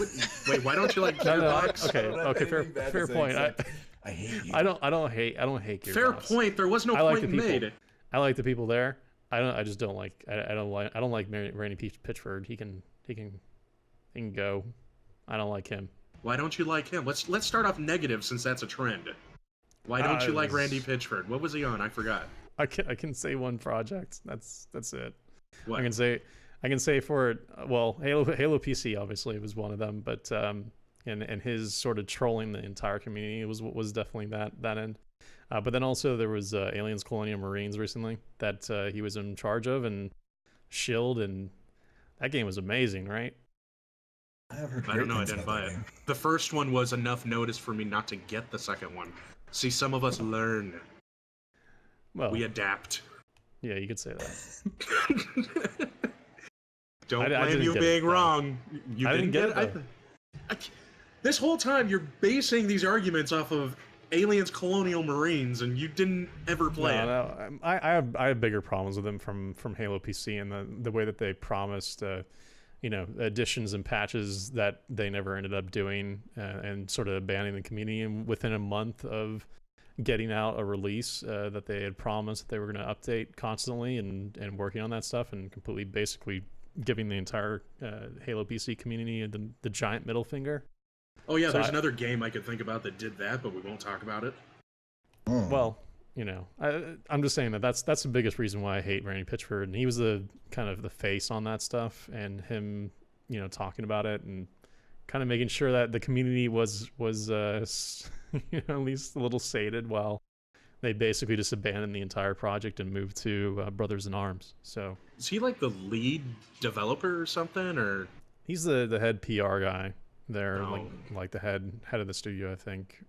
Wait, why don't you like No, Gearbox? Okay, fair point. I hate you. I don't hate Gearbox. Fair point. There was no point made. I like the people there. I just don't like. I don't like Randy Pitchford. He can go. I don't like him. Why don't you like him? Let's start off negative, since that's a trend. Why don't you like Randy Pitchford? What was he on? I forgot. I can say one project. That's it. What? I can say for it. Well, Halo PC obviously was one of them, but and his sort of trolling the entire community was definitely that end. But then also there was Aliens Colonial Marines recently that he was in charge of, and Shield, and that game was amazing, right? I don't know. I didn't buy it. The first one was enough notice for me not to get the second one. See, some of us learn. Well, we adapt. Yeah, you could say that. Don't blame you being wrong. You didn't get it. This whole time you're basing these arguments off of Aliens Colonial Marines, and you didn't ever play it. No, I have bigger problems with them from Halo PC, and the way that they promised, additions and patches that they never ended up doing, and sort of abandoning the community. And within a month of getting out a release that they had promised that they were going to update constantly and working on that stuff, and completely basically giving the entire Halo PC community the giant middle finger. Oh yeah, there's another game I could think about that did that, but we won't talk about it. Well, I'm just saying that's the biggest reason why I hate Randy Pitchford, and he was the kind of the face on that stuff, and him, talking about it and kind of making sure that the community was at least a little sated, while they basically just abandoned the entire project and moved to Brothers in Arms. So is he like the lead developer or something, or he's the head PR guy there, like the head of the studio, I think.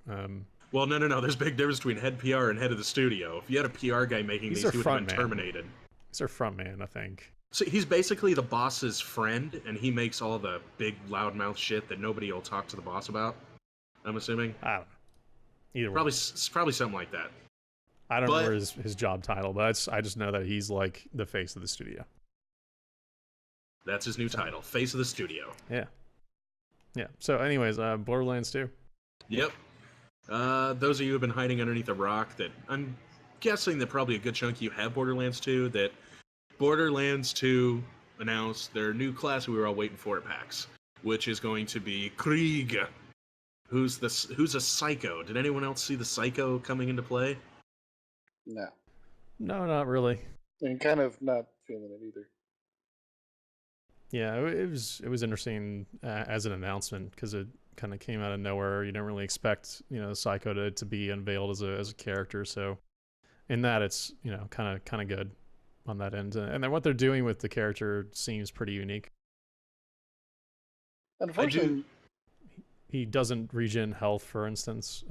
Well, no. There's a big difference between head PR and head of the studio. If you had a PR guy making these, he would have been terminated. He's their front man, I think. So he's basically the boss's friend, and he makes all the big loudmouth shit that nobody will talk to the boss about. I'm assuming. I don't know. Either way. It's probably something like that. I don't remember his job title, but I just know that he's like the face of the studio. That's his new title, face of the studio. Yeah. So, anyways, Borderlands 2. Yep. Those of you who have been hiding underneath a rock, that I'm guessing that probably a good chunk of you have Borderlands 2, that Borderlands 2 announced their new class we were all waiting for at PAX, which is going to be Krieg, who's a psycho. Did anyone else see the psycho coming into play? No, not really. And kind of not feeling it either. Yeah, it was interesting as an announcement, because it kind of came out of nowhere. You don't really expect, you know, Psycho to be unveiled as a character. So in that, it's, you know, kind of good on that end. And then what they're doing with the character seems pretty unique. Unfortunately, He doesn't regen health, for instance.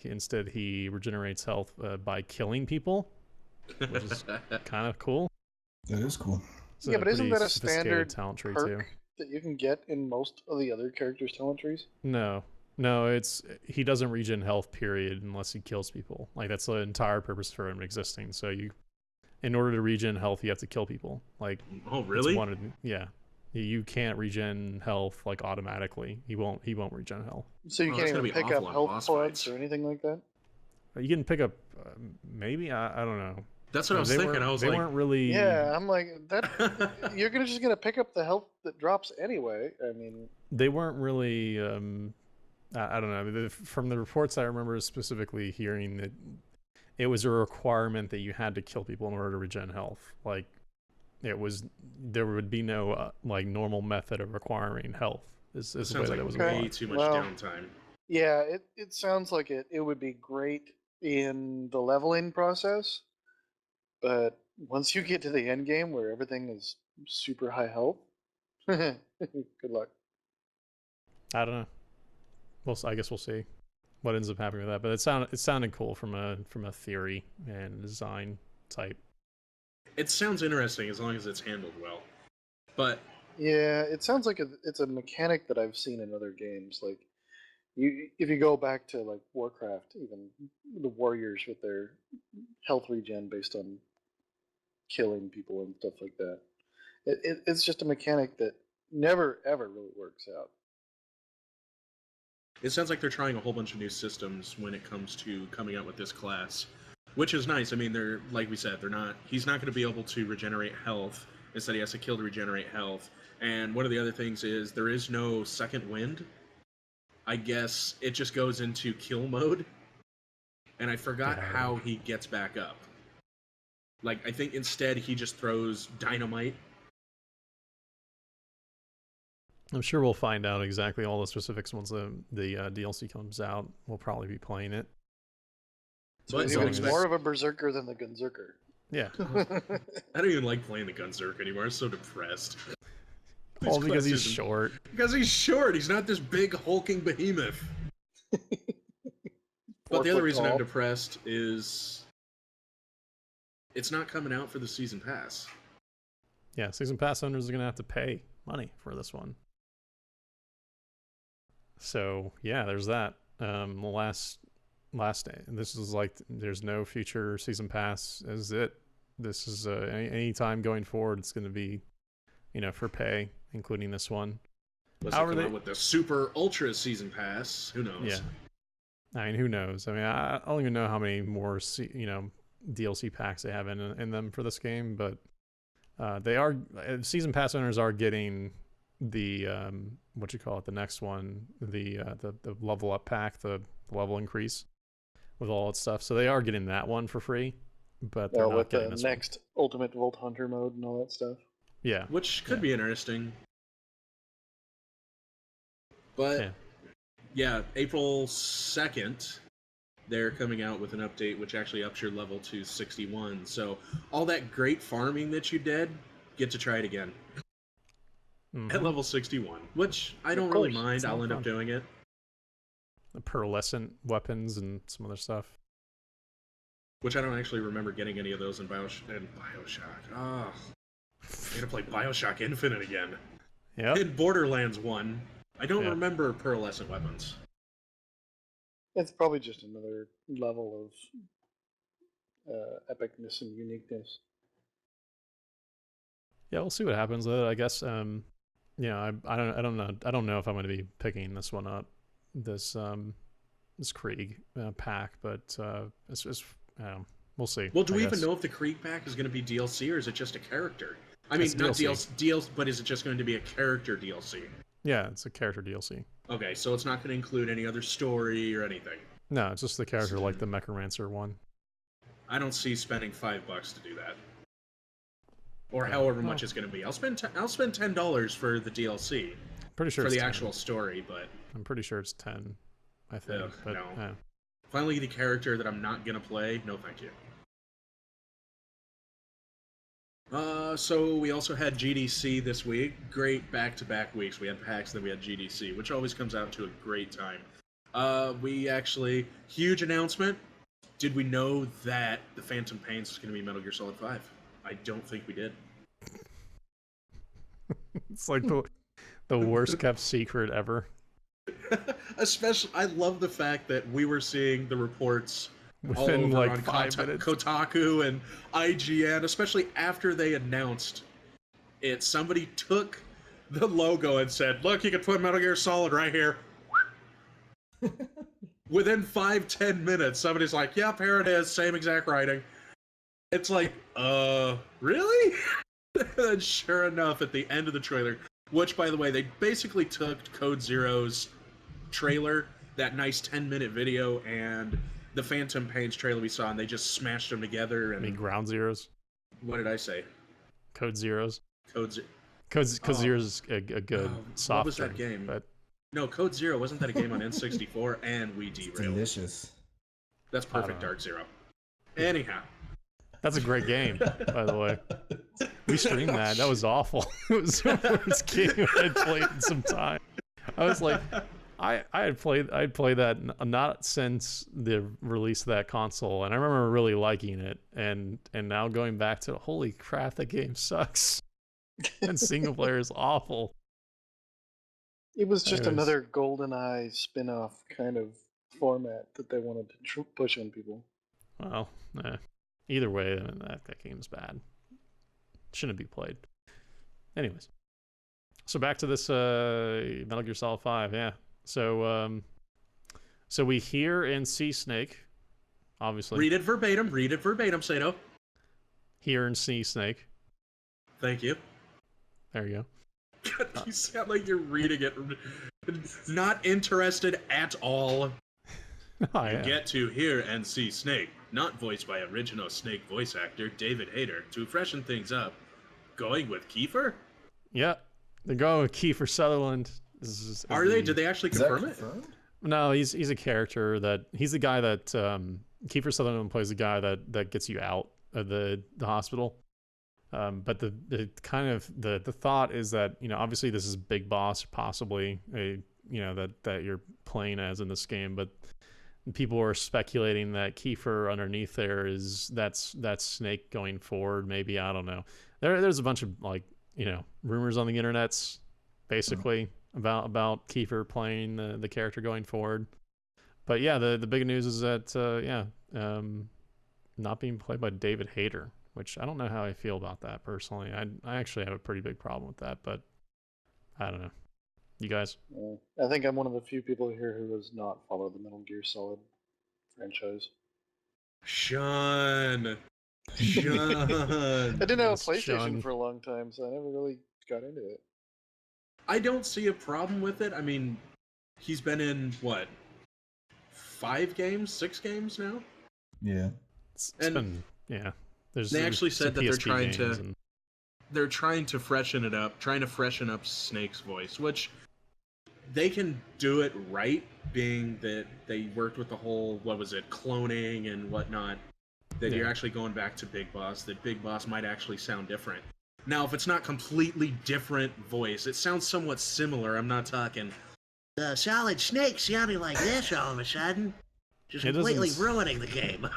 Instead, he regenerates health by killing people, which is kind of cool. That is cool. It's yeah, but isn't that a sophisticated standard talent tree perk too? that you can get in most of the other characters' talent trees? No, he doesn't regen health, period, unless he kills people. Like, that's the entire purpose for him existing. So in order to regen health, you have to kill people. Like, Oh, really? Yeah. You can't regen health like automatically. He won't regen health. So you Oh, can't that's gonna even be pick up awful on health boss pods fights. or anything like that? You can pick up maybe, I don't know. That's what I was thinking. I was they like, weren't really. Yeah, I'm like that. You're just gonna pick up the health that drops anyway. I mean, They weren't really. I don't know. From the reports I remember specifically hearing that it was a requirement that you had to kill people in order to regen health. Like, there would be no like normal method of acquiring health. Is the way sounds that like it was okay. way applied. too much Well, downtime. yeah, it sounds like it would be great in the leveling process, but once you get to the end game where everything is super high health, good luck. I don't know. I guess we'll see what ends up happening with that. But it sounded cool from a theory and design type. It sounds interesting as long as it's handled well. But Yeah, it sounds like it's a mechanic that I've seen in other games. Like, if you go back to like Warcraft, even the warriors with their health regen based on killing people and stuff like that. It's just a mechanic that never ever really works out. it sounds like they're trying a whole bunch of new systems when it comes to coming out with this class, which is nice. I mean, they're, like we said, he's not going to be able to regenerate health. Instead, he has to kill to regenerate health. And one of the other things is there is no second wind. I guess it just goes into kill mode. And I forgot how he gets back up. Like, I think instead he just throws dynamite. I'm sure we'll find out exactly all the specifics once the DLC comes out. We'll probably be playing it. So But he you would was expect- more of a berserker than the Gunzerker. Yeah. I don't even like playing the Gunzerk anymore. I'm so depressed. All because he's classes- short. Because he's short. He's not this big hulking behemoth. But the other reason I'm depressed is it's not coming out for the season pass. Yeah, season pass owners are gonna have to pay money for this one. So yeah, there's that. The last day. This is like, there's no future season pass. Is it? This is any time going forward, it's going to be, you know, for pay, including this one. Unless they come out with the super ultra season pass, who knows? Yeah. I mean, who knows? I mean, I don't even know how many more DLC packs they have in them for this game, but they are season pass owners are getting the the next one, the level up pack, the level increase with all its stuff. So they are getting that one for free, but they're not with getting the this next Ultimate Vault Hunter mode and all that stuff. one. Yeah, Which could be interesting. But yeah, April 2nd, they're coming out with an update which actually ups your level to 61. So all that great farming that you did, get to try it again. At level 61, which I don't really mind. I'll end up doing it. The pearlescent weapons and some other stuff. Which I don't actually remember getting any of those in Bioshock. Oh, I gotta play Bioshock Infinite again. Yeah. In Borderlands 1, I don't remember pearlescent weapons. It's probably just another level of epicness and uniqueness. Yeah, we'll see what happens with it. I guess. Yeah, I don't know. I don't know if I'm going to be picking this one up, this Krieg pack, but we'll see. Well, do we even know if the Krieg pack is going to be DLC or is it just a character? I mean, not DLC, but is it just going to be a character DLC? Yeah, it's a character DLC. Okay, so it's not going to include any other story or anything. No, it's just the character like the Mecharancer one. I don't see spending $5 to do that, or however much it's going to be. I'll spend $10 for the DLC. Pretty sure for it's the 10. actual story, but I'm pretty sure it's 10. I think. Ugh, but, no. Finally, the character that I'm not gonna play. No, thank you. So we also had GDC this week. Great back-to-back weeks. We had PAX, then we had GDC, which always comes out to a great time. We actually, huge announcement. Did we know that the Phantom Pains is going to be Metal Gear Solid 5? I don't think we did. It's like the worst kept secret ever. Especially, I love the fact that we were seeing the reports all Within over like on 5 minutes. Kotaku and IGN, especially after they announced it. Somebody took the logo and said, look, you can put Metal Gear Solid right here. Within 5-10 minutes, somebody's like, yep, here it is, same exact writing. It's like, really? And sure enough, at the end of the trailer, which, by the way, they basically took Code Zero's trailer, that nice 10-minute video, and the Phantom Pains trailer we saw, and they just smashed them together. And I mean, Ground Zeroes. What did I say? Code Zeroes. Code Zeroes is a good soft what was that drink, game? But no, Code Zero, wasn't that a game on N64? And we derailed. Delicious. That's Perfect Dark Zero. Anyhow. That's a great game, by the way. We streamed that. That was awful. It was the worst game I'd played in some time. I was like, I'd played that not since the release of that console, and I remember really liking it. And now going back to, holy crap, that game sucks. And single player is awful. It was just another GoldenEye spin-off kind of format that they wanted to push on people. Well, either way, I mean, that game's bad. Shouldn't be played. Anyways, so back to this Metal Gear Solid 5. Yeah. So we hear and see Snake, obviously. Read it verbatim, Sato. Hear and see Snake. Thank you. There you go. You sound like you're reading it. Not interested at all. You get to hear and see Snake, not voiced by original Snake voice actor David Hayter. To freshen things up, going with Kiefer? Yeah, they're going with Kiefer Sutherland. Are they? Did they actually confirm it? No, he's a character he's the guy that Kiefer Sutherland plays the guy that gets you out of the hospital. But the kind of the thought is that, you know, obviously this is Big Boss, possibly that you're playing as in this game, but people are speculating that Kiefer underneath there that's Snake going forward. Maybe, I don't know. There's a bunch of, like, you know, rumors on the internets basically about Kiefer playing the character going forward. But yeah, the big news is that not being played by David Hayter, which I don't know how I feel about that personally. I actually have a pretty big problem with that, but I don't know. You guys? I think I'm one of the few people here who has not followed the Metal Gear Solid franchise. Sean. I didn't have a PlayStation for a long time, so I never really got into it. I don't see a problem with it. I mean, he's been in, what, 6 games now? Yeah. It's been, yeah. They actually said that they're trying to freshen it up, trying to freshen up Snake's voice, which they can do it right, being that they worked with the whole, cloning and whatnot, that you're actually going back to Big Boss, that Big Boss might actually sound different. Now, if it's not completely different voice, it sounds somewhat similar. I'm not talking Solid Snake sounding like this all of a sudden, just completely ruining the game.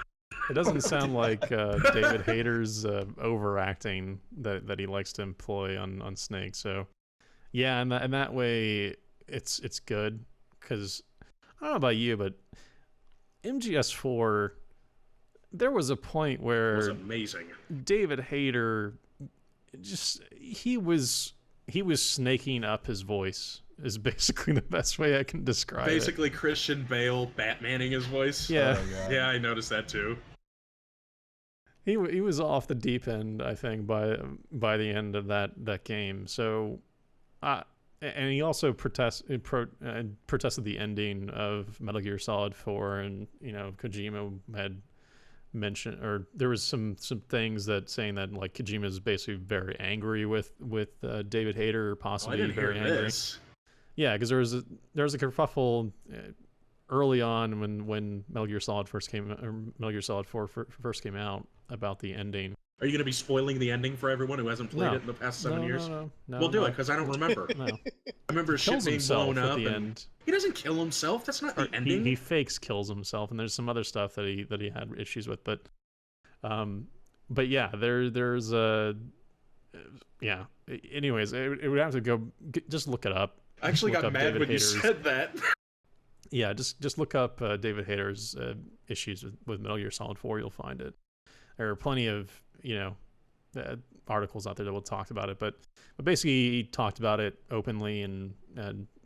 It doesn't sound like David Hayter's overacting that he likes to employ on Snake. So, yeah, and that way, it's good, because I don't know about you, but MGS4, there was a point where it was amazing. David Hayter he was snaking up his voice. Is basically the best way I can describe it. Basically, Christian Bale Batmaning his voice. Yeah, yeah, I noticed that too. He was off the deep end, I think, by the end of that game. So, and he also protested the ending of Metal Gear Solid 4, and, you know, Kojima had mentioned, or there was some things that saying that, like, Kojima is basically very angry with David Hayter, or possibly very angry. Yeah, because there was a kerfuffle early on when Metal Gear Solid Metal Gear Solid 4 first came out about the ending. Are you going to be spoiling the ending for everyone who hasn't played No. it in the past 7 years? No, We'll do it because I don't remember. No. I remember He shit kills being himself blown at up. the And end. he doesn't kill himself. That's not the ending. He fakes kills himself, and there's some other stuff that he had issues with, but yeah, there's a yeah. Anyways, it would have to go. Just look it up. I actually Look got up mad David when you Hayter's- said that. Yeah, just look up David Hayter's issues with Metal Gear Solid 4. You'll find it. There are plenty of articles out there that will talk about it, but basically he talked about it openly, and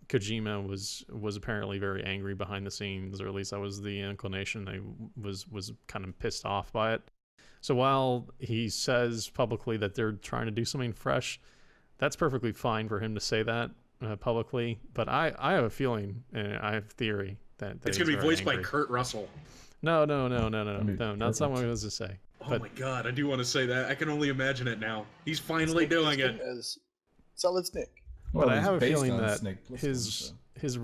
Kojima was apparently very angry behind the scenes, or at least that was the inclination. I was kind of pissed off by it. So while he says publicly that they're trying to do something fresh, that's perfectly fine for him to say that publicly. But I have a feeling, and I have a theory that It's he's going to be very voiced by angry. Kurt Russell. No, be that's not what I was to say. Oh But my god, I do want to say that. I can only imagine it now. He's finally doing it. As Solid Snake. But I he's have a based feeling on that Snake Plissken, his so.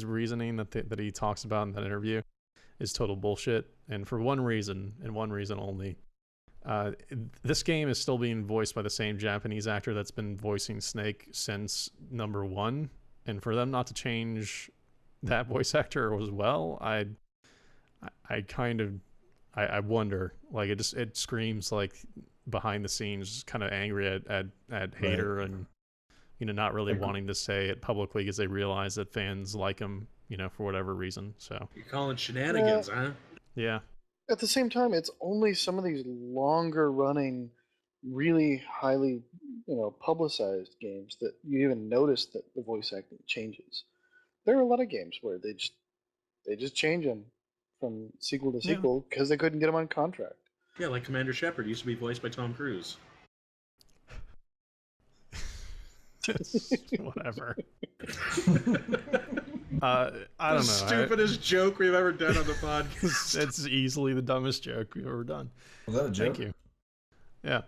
reasoning that he talks about in that interview is total bullshit, and for one reason and one reason only. This game is still being voiced by the same Japanese actor that's been voicing Snake since number 1, and for them not to change that voice actor as well, I wonder. Like, it screams like behind the scenes, kind of angry at Hater, and not really wanting to say it publicly because they realize that fans like him, for whatever reason. So You're calling shenanigans, huh? yeah. At the same time, it's only some of these longer running, really highly, publicized games that you even notice that the voice acting changes. There are a lot of games where they just change them from sequel to sequel because they couldn't get them on contract. Yeah, like Commander Shepard used to be voiced by Tom Cruise. Whatever. I don't know. Stupidest joke we've ever done on the podcast. It's easily the dumbest joke we've ever done. Was that a joke? Thank you. Yeah.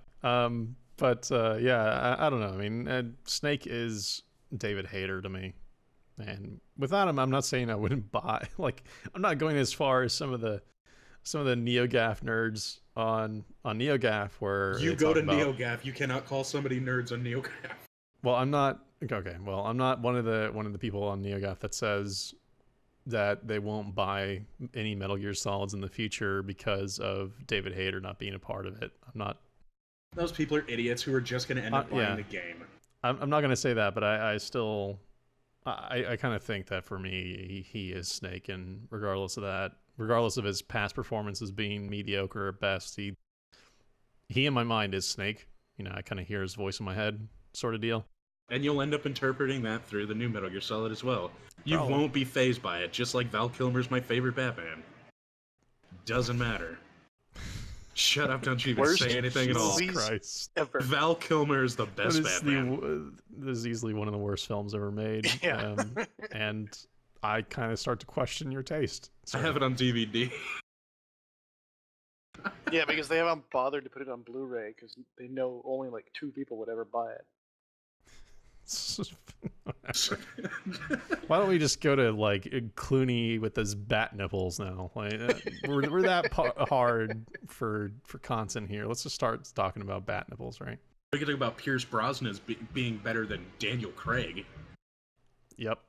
But yeah, I don't know. I mean, Snake is David Hayter to me, and without him, I'm not saying I wouldn't buy. Like, I'm not going as far as some of the NeoGAF nerds on NeoGAF, where You they go talk to about, NeoGAF, you cannot call somebody nerds on NeoGAF. Well, I'm not okay. Well, I'm not one of the people on NeoGAF that says that they won't buy any Metal Gear Solids in the future because of David Hayter not being a part of it. I'm not. Those people are idiots who are just going to end up buying the game. I'm not going to say that, but I still I kind of think that for me he is Snake, and regardless of his past performances being mediocre at best, he in my mind is Snake. I kind of hear his voice in my head, sort of deal. And you'll end up interpreting that through the new Metal Gear Solid as well. You Probably. won't be fazed by it, just like Val Kilmer's my favorite Batman. Doesn't matter. Shut up, don't you even Worst say anything at all. movies Christ. ever. Val Kilmer is the best Batman. This is easily one of the worst films ever made. Yeah. And I kind of start to question your taste. I have it on DVD. Yeah, because they haven't bothered to put it on Blu-ray because they know only like 2 people would ever buy it. Why don't we just go to like Clooney with his bat nipples now? Like, we're that hard for content here. Let's just start talking about bat nipples, right? We could talk about Pierce Brosnan as being better than Daniel Craig. Yep,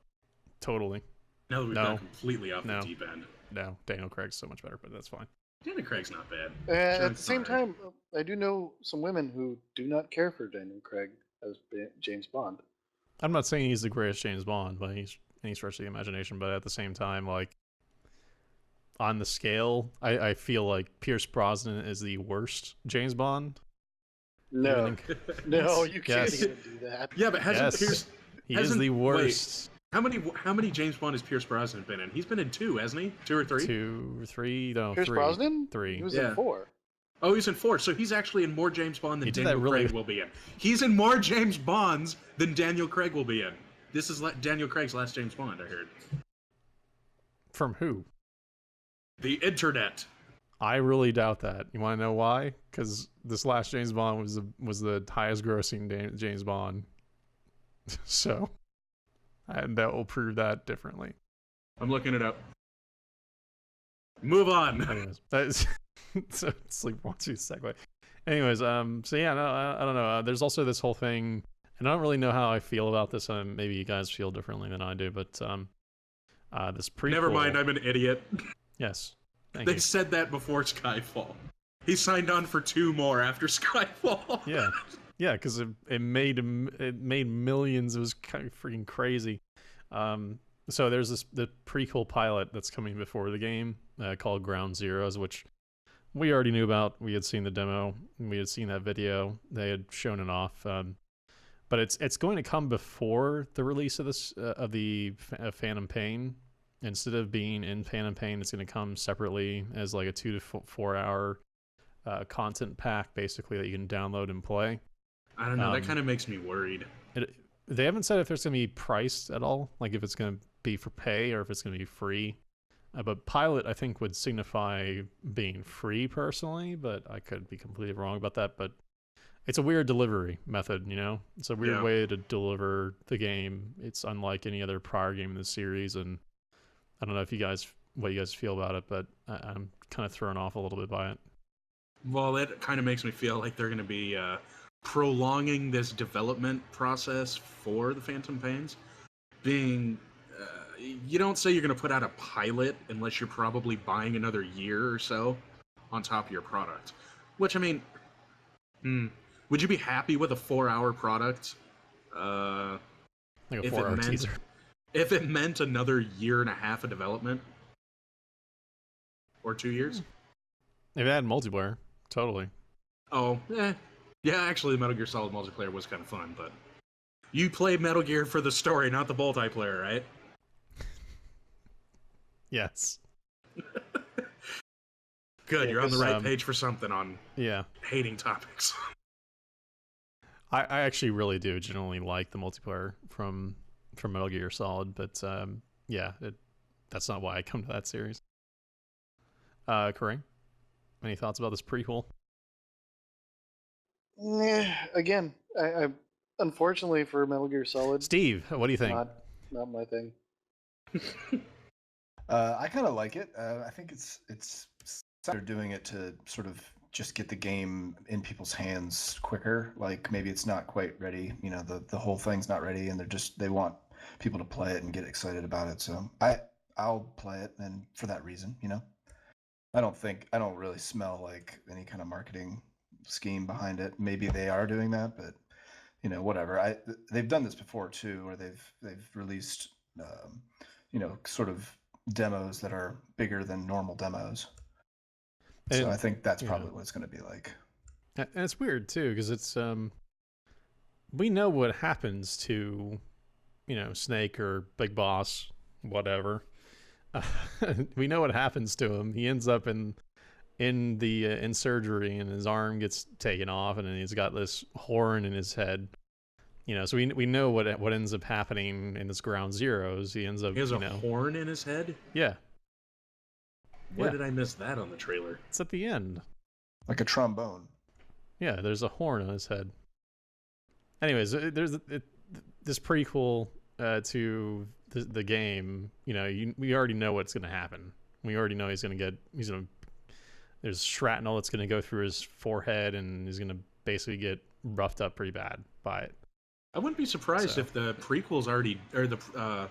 totally. Now that we've gone completely off the deep end. No, Daniel Craig's so much better, but that's fine. Daniel Craig's not bad. At the same time, I do know some women who do not care for Daniel Craig as James Bond. I'm not saying he's the greatest James Bond by any stretch of the imagination, but at the same time, like, on the scale, I feel like Pierce Brosnan is the worst James Bond. No, no, you can't Yes. even do that. Yeah, but hasn't Pierce... He is the worst. Wait, how many James Bond has Pierce Brosnan been in? He's been in 2, hasn't he? 2 or 3? 2 or 3? No, Pierce 3. Brosnan? 3. He was in 4. Oh, he's in 4, so he's actually in more James Bond than He did Daniel that really- Craig will be in. He's in more James Bonds than Daniel Craig will be in. This is Daniel Craig's last James Bond, I heard. From who? The internet. I really doubt that. You want to know why? Because this last James Bond was the highest grossing James Bond. So and that will prove that differently. I'm looking it up. Move on. Anyways, that is so sleep wants you segue. Anyways, so yeah, no, I don't know. There's also this whole thing, and I don't really know how I feel about this. Maybe you guys feel differently than I do, but this prequel. Never mind, I'm an idiot. Yes, They said that before Skyfall. He signed on for 2 more after Skyfall. Yeah, yeah, because it made millions. It was kind of freaking crazy. So there's the prequel pilot that's coming before the game called Ground Zeroes, which we already knew about. We had seen the demo. We had seen that video. They had shown it off. But it's going to come before the release of this of the Phantom Pain. Instead of being in Phantom Pain, it's going to come separately as like a 2 to 4 hour content pack, basically, that you can download and play. I don't know. That kind of makes me worried. They haven't said if there's going to be priced at all, like if it's going to be for pay or if it's going to be free. But pilot, I think, would signify being free personally, but I could be completely wrong about that. But it's a weird delivery method, you know? It's a weird way to deliver the game. It's unlike any other prior game in the series, and I don't know what you guys feel about it, but I'm kind of thrown off a little bit by it. Well, it kind of makes me feel like they're going to be prolonging this development process for the Phantom Pains. Being, you don't say you're going to put out a pilot unless you're probably buying another year or so on top of your product. Which, I mean, would you be happy with a 4-hour product? Like a 4-hour teaser. If it meant another 1.5 years of development? Or 2 years? If it had multiplayer, totally. Oh, yeah, actually, Metal Gear Solid multiplayer was kind of fun, but you played Metal Gear for the story, not the multiplayer, right? Yes. Good, you're on the right page for something on hating topics. I actually really do genuinely like the multiplayer from Metal Gear Solid, but that's not why I come to that series. Corey, any thoughts about this prequel? Again, I unfortunately for Metal Gear Solid, Steve, what do you think? Not my thing. I kind of like it. I think it's they're doing it to sort of just get the game in people's hands quicker. Like maybe it's not quite ready. You know, the whole thing's not ready, and they want people to play it and get excited about it. So I'll play it, and for that reason, you know, I don't really smell like any kind of marketing scheme behind it. Maybe they are doing that, but you know, whatever. They've done this before too, where they've released you know, sort of demos that are bigger than normal demos. So I think that's probably what it's going to be like. And it's weird too, because it's we know what happens to, you know, Snake or Big Boss, whatever. We know what happens to him. He ends up in surgery, and his arm gets taken off, and then he's got this horn in his head. You know, so we know what ends up happening in this Ground Zeroes. He ends up. He has a horn in his head? Yeah. Where did I miss that on the trailer? It's at the end. Like a trombone. Yeah, there's a horn on his head. Anyways, there's this prequel to the game. You know, we already know what's going to happen. We already know there's shrapnel that's going to go through his forehead, and he's going to basically get roughed up pretty bad by it. I wouldn't be surprised if the prequel's already, or the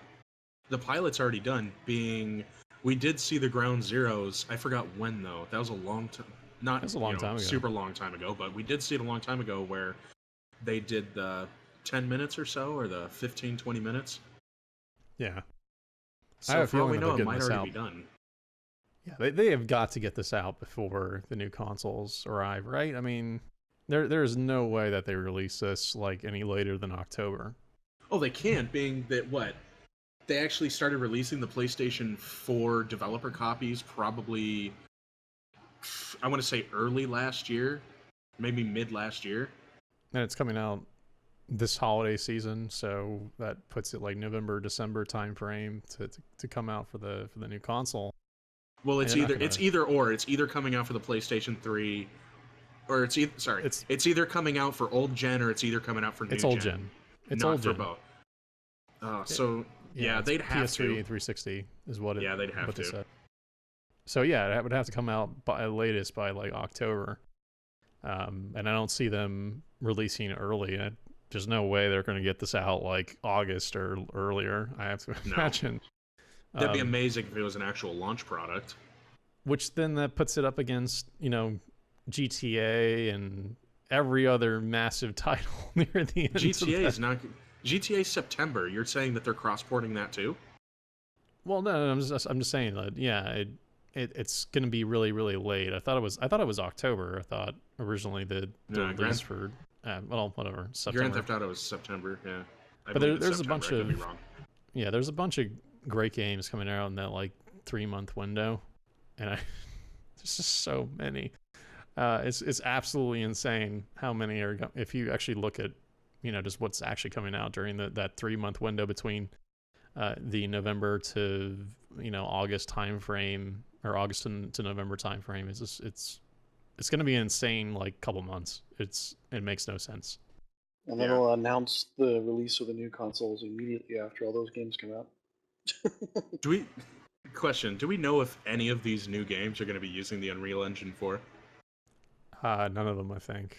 pilot's already done. Being, we did see the Ground Zeroes. I forgot when though. That was a long time. Not that was a long time ago. Super long time ago, but we did see it a long time ago where they did the 10 minutes or so, or the 15, 20 minutes. Yeah. So for all we know, it might already be done. Yeah, they have got to get this out before the new consoles arrive, right? I mean, there's no way that they release this like any later than October. Oh, they can't, being that they actually started releasing the PlayStation 4 developer copies probably, I want to say early last year, maybe mid last year. And it's coming out this holiday season, so that puts it like November, December time frame to come out for the new console. Well, it's either or. It's either coming out for the PlayStation 3, or it's either coming out for old gen, or it's either coming out for new gen. It's old gen. It's old gen. Both. So yeah, it's they'd have PS3 to. and 360 is what it. Yeah, they'd have what they to. said. So yeah, it would have to come out by latest by like October, and I don't see them releasing early. There's no way they're going to get this out like August or earlier. I have to No. imagine. That'd be amazing if it was an actual launch product. Which then that puts it up against GTA and every other massive title near the end. GTA is not. GTA September. You're saying that they're cross-porting that too? Well, no, I'm just saying that. Yeah, it's going to be really, really late. I thought it was October. I thought originally the release for well, whatever, September. Grand Theft Auto is September. Yeah, but there's a bunch of there's a bunch of great games coming out in that like 3-month window, and there's just so many. It's absolutely insane how many are. If you actually look at just what's actually coming out during that 3-month window between the November to August time frame, or August to November time frame, it's going to be an insane like couple months. It makes no sense. And then they'll announce the release of the new consoles immediately after all those games come out. Do we know if any of these new games are going to be using the Unreal Engine 4? None of them, I think.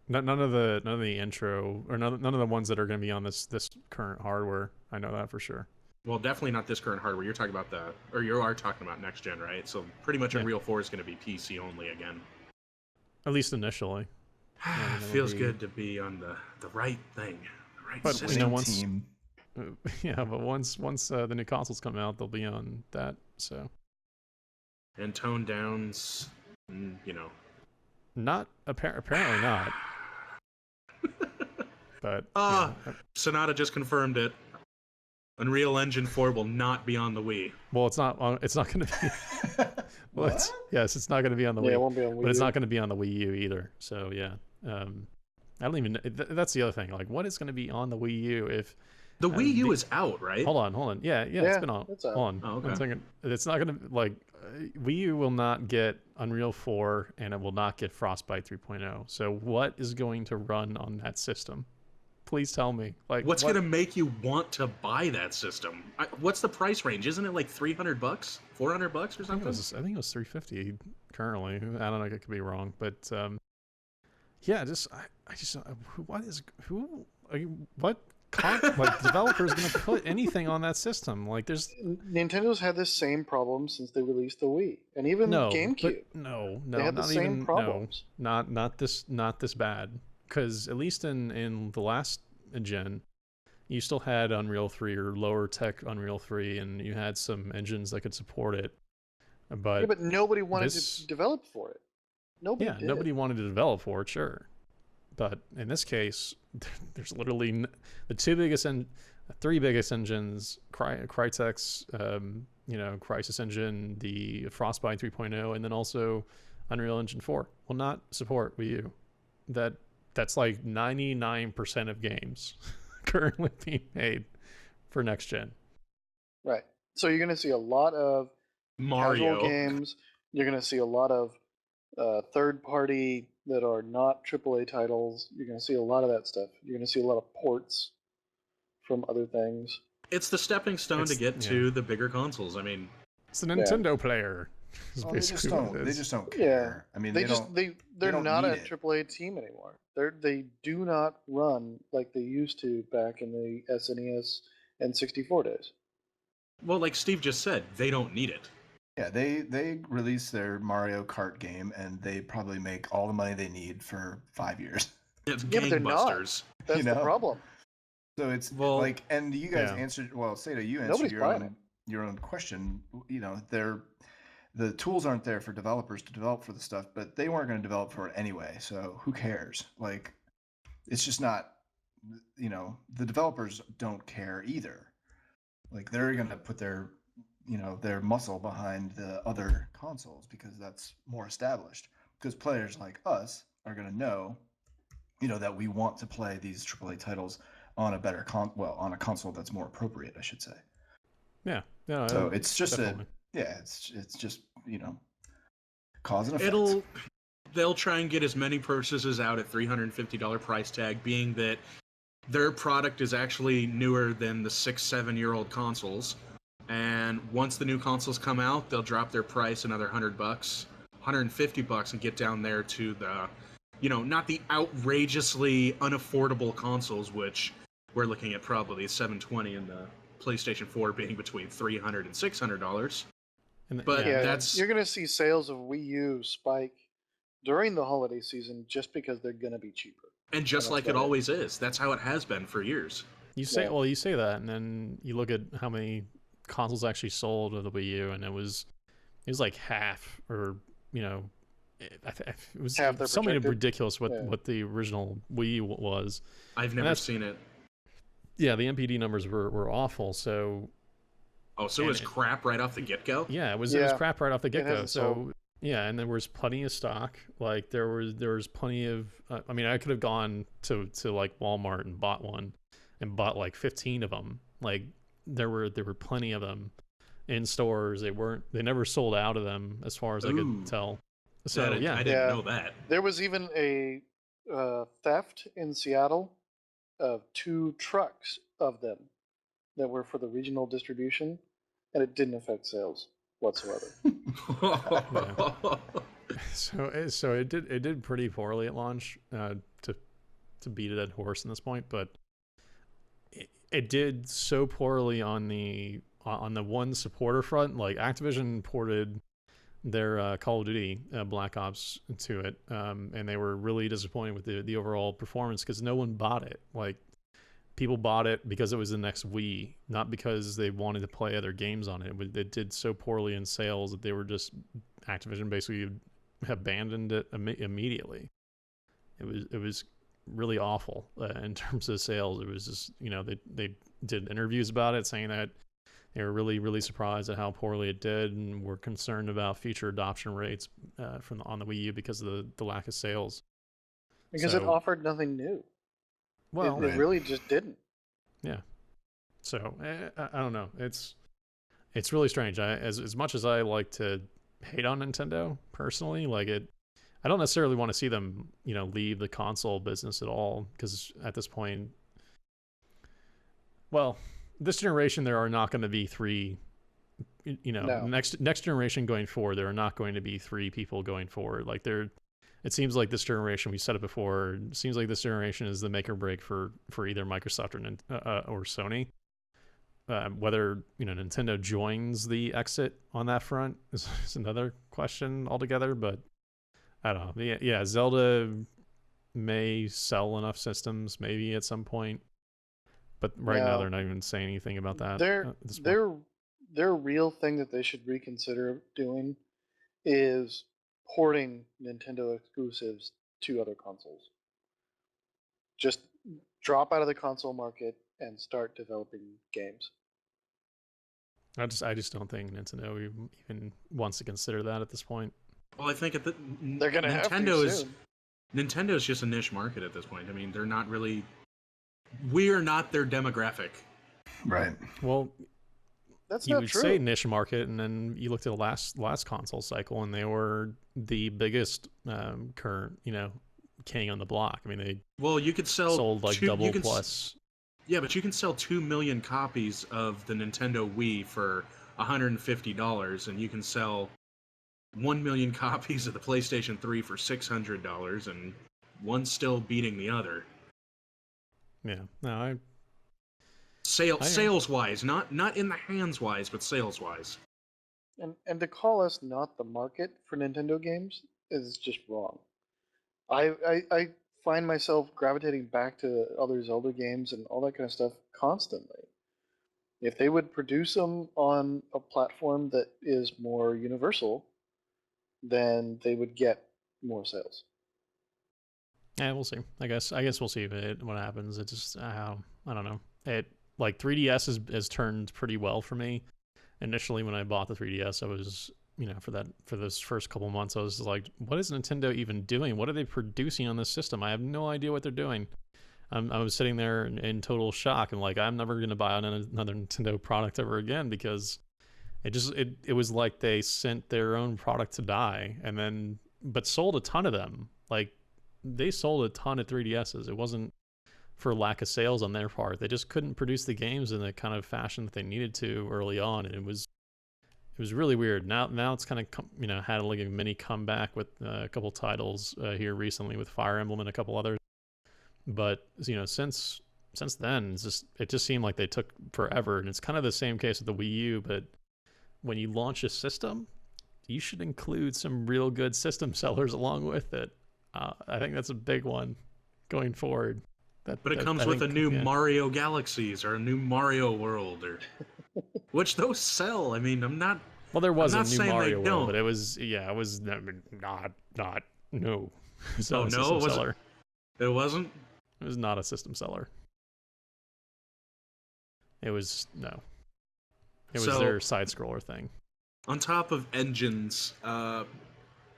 None of the intro, or none of the ones that are going to be on this current hardware. I know that for sure. Well, definitely not this current hardware. You're talking about you are talking about next gen, right? So pretty much Unreal 4 is going to be PC only again. At least initially. Feels good to be on the right thing, the right system. Once team. Yeah, but once the new consoles come out, they'll be on that. So. And tone downs, Not apparently not. But Sonata just confirmed it. Unreal Engine 4 will not be on the Wii. Well, it's not going to be. Well, yes, it's not going to be on the Wii. It won't be on Wii but it's U. not going to be on the Wii U either. So yeah, I don't even. That's the other thing. Like, what is going to be on the Wii U if the Wii U is out, right? Hold on. Yeah, it's been on. It's out. Hold on. Oh, okay. I'm thinking it's not going to like Wii U will not get Unreal 4 and it will not get Frostbite 3.0. So what is going to run on that system? Please tell me. Like, what's going to make you want to buy that system? What's the price range? Isn't it like $300, $400 or something? I think it was $350 currently. I don't know. I could be wrong, but yeah. What developer is going to put anything on that system? Like, there's Nintendo's had this same problem since they released the Wii, and even GameCube. They had the same problems. Not this bad. Because at least in the last gen, you still had Unreal 3 or lower tech Unreal 3, and you had some engines that could support it. But nobody wanted to develop for it. Nobody wanted to develop for it, sure. But in this case, there's literally the three biggest engines: Crytek's, Crysis Engine, the Frostbite 3.0, and then also Unreal Engine 4 will not support Wii U. That's like 99% of games currently being made for next gen. Right. So you're going to see a lot of Mario casual games. You're going to see a lot of third-party that are not AAA titles. You're going to see a lot of that stuff. You're going to see a lot of ports from other things. It's the stepping stone to get to the bigger consoles. I mean, it's a Nintendo player. Well, they just don't care. Yeah. I mean, they're not a AAA team anymore. They do not run like they used to back in the SNES and 64 days. Well, like Steve just said, they don't need it. Yeah, they release their Mario Kart game and they probably make all the money they need for 5 years. It's but they're not. That's the problem. So it's and you guys answered. Well, Seda, you answered your own question. The tools aren't there for developers to develop for the stuff, but they weren't going to develop for it anyway. So who cares? Like, it's just not. The developers don't care either. Like, they're going to put their muscle behind the other consoles because that's more established. Because players like us are going to know, that we want to play these AAA titles on a better on a console that's more appropriate, I should say. Yeah. So it's just definitely. it's just cause and effect. They'll try and get as many purchases out at $350 price tag, being that their product is actually newer than the 6-7-year-old consoles. And once the new consoles come out, they'll drop their price another $100, $150, and get down there to the, not the outrageously unaffordable consoles, which we're looking at probably 720 and the PlayStation 4 being between $300 and $600. But Yeah, that's you're going to see sales of Wii U spike during the holiday season just because they're going to be cheaper. and just like it always is. That's how it has been for years. You say that, and then you look at how many consoles actually sold of the Wii U, and it was like half, or it was something ridiculous what the original Wii U was. I've never seen it. Yeah, the MPD numbers were awful. So it was crap right off the get-go? Yeah, it was crap right off the get-go. So yeah, and there was plenty of stock. Like there was plenty of I could have gone to like Walmart and bought one and bought like 15 of them. Like there were plenty of them in stores. They never sold out of them as far as I could tell. So I didn't know that. There was even a theft in Seattle of 2 trucks of them that were for the regional distribution, and it didn't affect sales whatsoever. So it did pretty poorly at launch, to beat a dead horse in this point, but it did so poorly on the one supporter front. Like Activision ported their Call of Duty Black Ops to it, and they were really disappointed with the overall performance because no one bought it. Like people bought it because it was the next Wii, not because they wanted to play other games on it. It did so poorly in sales that Activision basically abandoned it immediately. It was really awful in terms of sales. It was just, they did interviews about it saying that they were really, really surprised at how poorly it did and were concerned about future adoption rates on the Wii U because of the lack of sales. Because it offered nothing new. Well, it really just didn't. Yeah. So I don't know. It's really strange. As much as I like to hate on Nintendo personally, I don't necessarily want to see them, leave the console business at all, because at this point, well, this generation there are not going to be 3. No. Next generation going forward, there are not going to be 3 people going forward. It seems like this generation, we said it before, it seems like this generation is the make or break for either Microsoft or Sony. Whether Nintendo joins the exit on that front is another question altogether. But I don't know. Yeah, Zelda may sell enough systems maybe at some point, but right now they're not even saying anything about that. Their real thing that they should reconsider doing is porting Nintendo exclusives to other consoles. Just drop out of the console market and start developing games. I just don't think Nintendo even wants to consider that at this point. Well, I think they're going to have to soon. Nintendo is just a niche market at this point. I mean, they're not really. We are not their demographic. Right. Well, that's you not would true. say niche market, and then you looked at the last console cycle, and they were the biggest current, king on the block. I mean, you could sell sold like double plus. Yeah, but you can sell 2 million copies of the Nintendo Wii for $150, and you can sell 1 million copies of the PlayStation 3 for $600, and one's still beating the other. Yeah, no, sales wise, not in the hands wise, but sales wise. And to call us not the market for Nintendo games is just wrong. I find myself gravitating back to other Zelda games and all that kind of stuff constantly. If they would produce them on a platform that is more universal, then they would get more sales. Yeah, we'll see. I guess we'll see what happens. It just I don't know. It 3DS has turned pretty well for me. Initially, when I bought the 3DS, I was for those first couple months, I was like, what is Nintendo even doing? What are they producing on this system? I have no idea what they're doing. I was sitting there in total shock and I'm never going to buy another Nintendo product ever again, because it was like they sent their own product to die, but sold a ton of them. Like they sold a ton of 3DSs. It wasn't for lack of sales on their part. They just couldn't produce the games in the kind of fashion that they needed to early on, and it was really weird. Now it's kind of had like a mini comeback with a couple titles here recently with Fire Emblem and a couple others. But since then, it just seemed like they took forever, and it's kind of the same case with the Wii U. But when you launch a system, you should include some real good system sellers along with it. I think that's a big one going forward. But it comes with a new Mario Galaxies or a new Mario World, or which those sell. I mean, I'm not. Well, there was a new Mario World, but it was not no. It's not a system seller. It wasn't. It was not a system seller. It was no. It was their side scroller thing. On top of engines,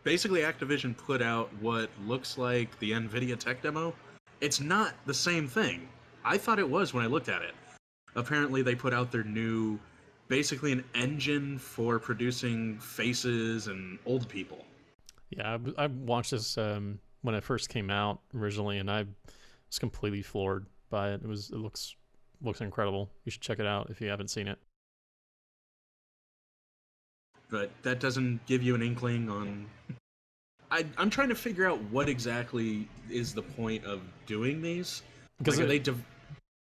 basically Activision put out what looks like the NVIDIA tech demo. It's not the same thing. I thought it was when I looked at it. Apparently they put out their new, basically an engine for producing faces and old people. Yeah, I watched this when it first came out originally, and I was completely floored by it. It looks incredible. You should check it out if you haven't seen it. But that doesn't give you an inkling on... I'm trying to figure out what exactly is the point of doing these. Because like,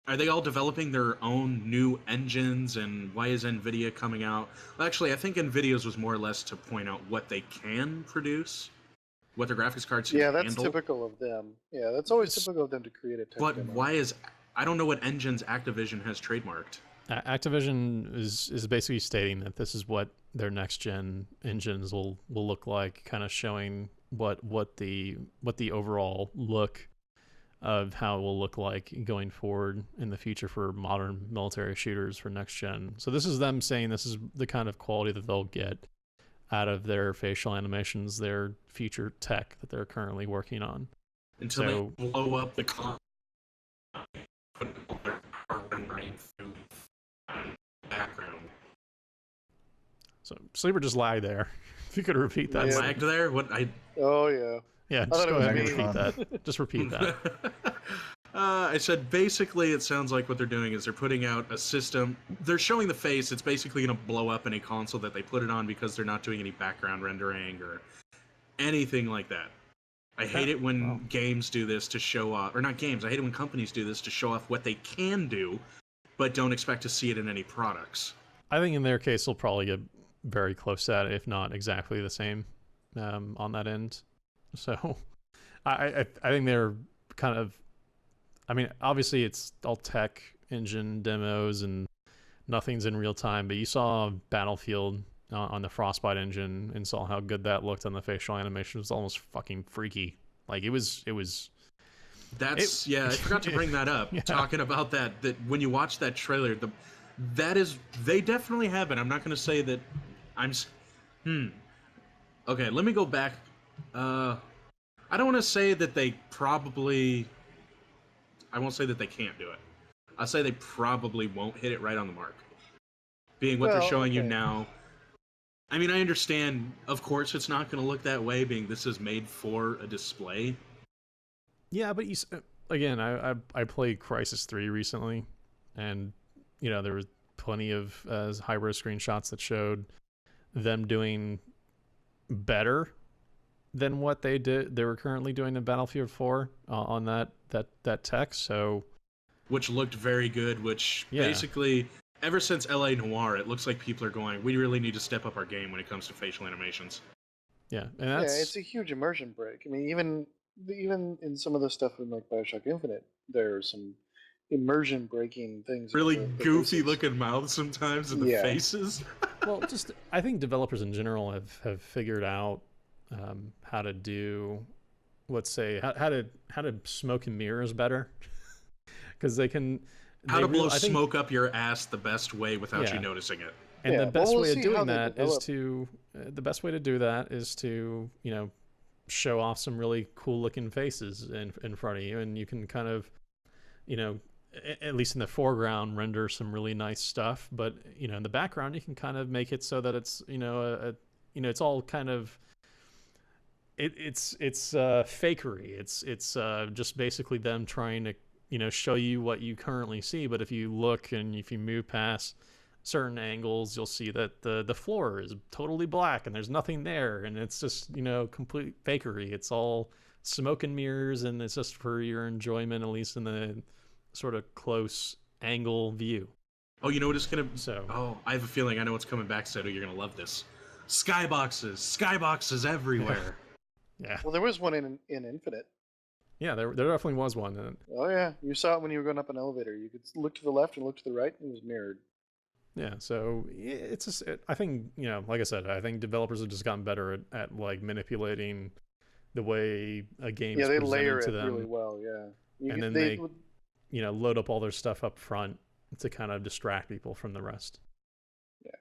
are they all developing their own new engines, and why is NVIDIA coming out? Well, actually, I think NVIDIA's was more or less to point out what they can produce, what their graphics cards can handle. Yeah, that's typical of them. Yeah, that's always typical of them to create a tech demo. Why is... I don't know what engines Activision has trademarked. Activision is basically stating that this is what their next gen engines will look like, kind of showing what the overall look of how it will look like going forward in the future for modern military shooters for next gen. So this is them saying this is the kind of quality that they'll get out of their facial animations, their future tech that they're currently working on. Until they blow up the background. So Sleeper just lied there. If you could repeat that. Yeah. Lagged there? What I? Oh yeah. Yeah, just go ahead and repeat that. Just repeat that. I said basically it sounds like what they're doing is they're putting out a system. They're showing the face. It's basically going to blow up in a console that they put it on because they're not doing any background rendering or anything like that. I hate it when games do this to show off, or not games, I hate it when companies do this to show off what they can do, but don't expect to see it in any products. I think in their case, they'll probably get very close to that, if not exactly the same on that end. So I think they're kind of, I mean, obviously it's all tech engine demos and nothing's in real time, but you saw Battlefield on the Frostbite engine and saw how good that looked on the facial animation. It was almost fucking freaky. Like it was. That's I forgot to bring that up. Yeah. Talking about that when you watch that trailer, they definitely have it. I'm not going to say that Okay, let me go back. I don't want to say that they probably. I won't say that they can't do it. I'll say they probably won't hit it right on the mark. Being what they're showing you now. I mean, I understand, of course, it's not going to look that way, being this is made for a display. Yeah, but again, I played Crysis 3 recently, and, there was plenty of high-res screenshots that showed them doing better than what they were currently doing in Battlefield 4 on that tech, so... Which looked very good, basically... Ever since LA Noire, it looks like people are going, we really need to step up our game when it comes to facial animations. Yeah, and that's... Yeah, it's a huge immersion break. I mean, even in some of the stuff in like BioShock Infinite, there are some immersion breaking things. Really goofy looking mouths sometimes in the faces. Well, just I think developers in general have figured out how to do, let's say, how to smoke and mirrors better, because they can. How to blow smoke up your ass the best way without you noticing it. And the best way of doing that is to show off some really cool looking faces in front of you, and you can kind of, at least in the foreground, render some really nice stuff. But in the background, you can kind of make it so that it's it's all kind of it's fakery. It's just basically them trying to show you what you currently see, but if you look and if you move past certain angles, you'll see that the floor is totally black and there's nothing there, and it's just complete fakery. It's all smoke and mirrors, and it's just for your enjoyment, at least in the sort of close angle view. Oh, you know what it's gonna. So Oh, I have a feeling I know what's coming back, Soto. You're gonna love this. Skyboxes everywhere. yeah, Well, there was one in Infinite. yeah, there definitely was one. And Oh yeah, you saw it when you were going up an elevator. You could look to the left and look to the right, and it was mirrored. yeah, so it's just, I think, like I said, I think developers have just gotten better at like manipulating the way a game is Yeah, they presented layer to it them, really well. Yeah, and then they load up all their stuff up front to kind of distract people from the rest. Yeah,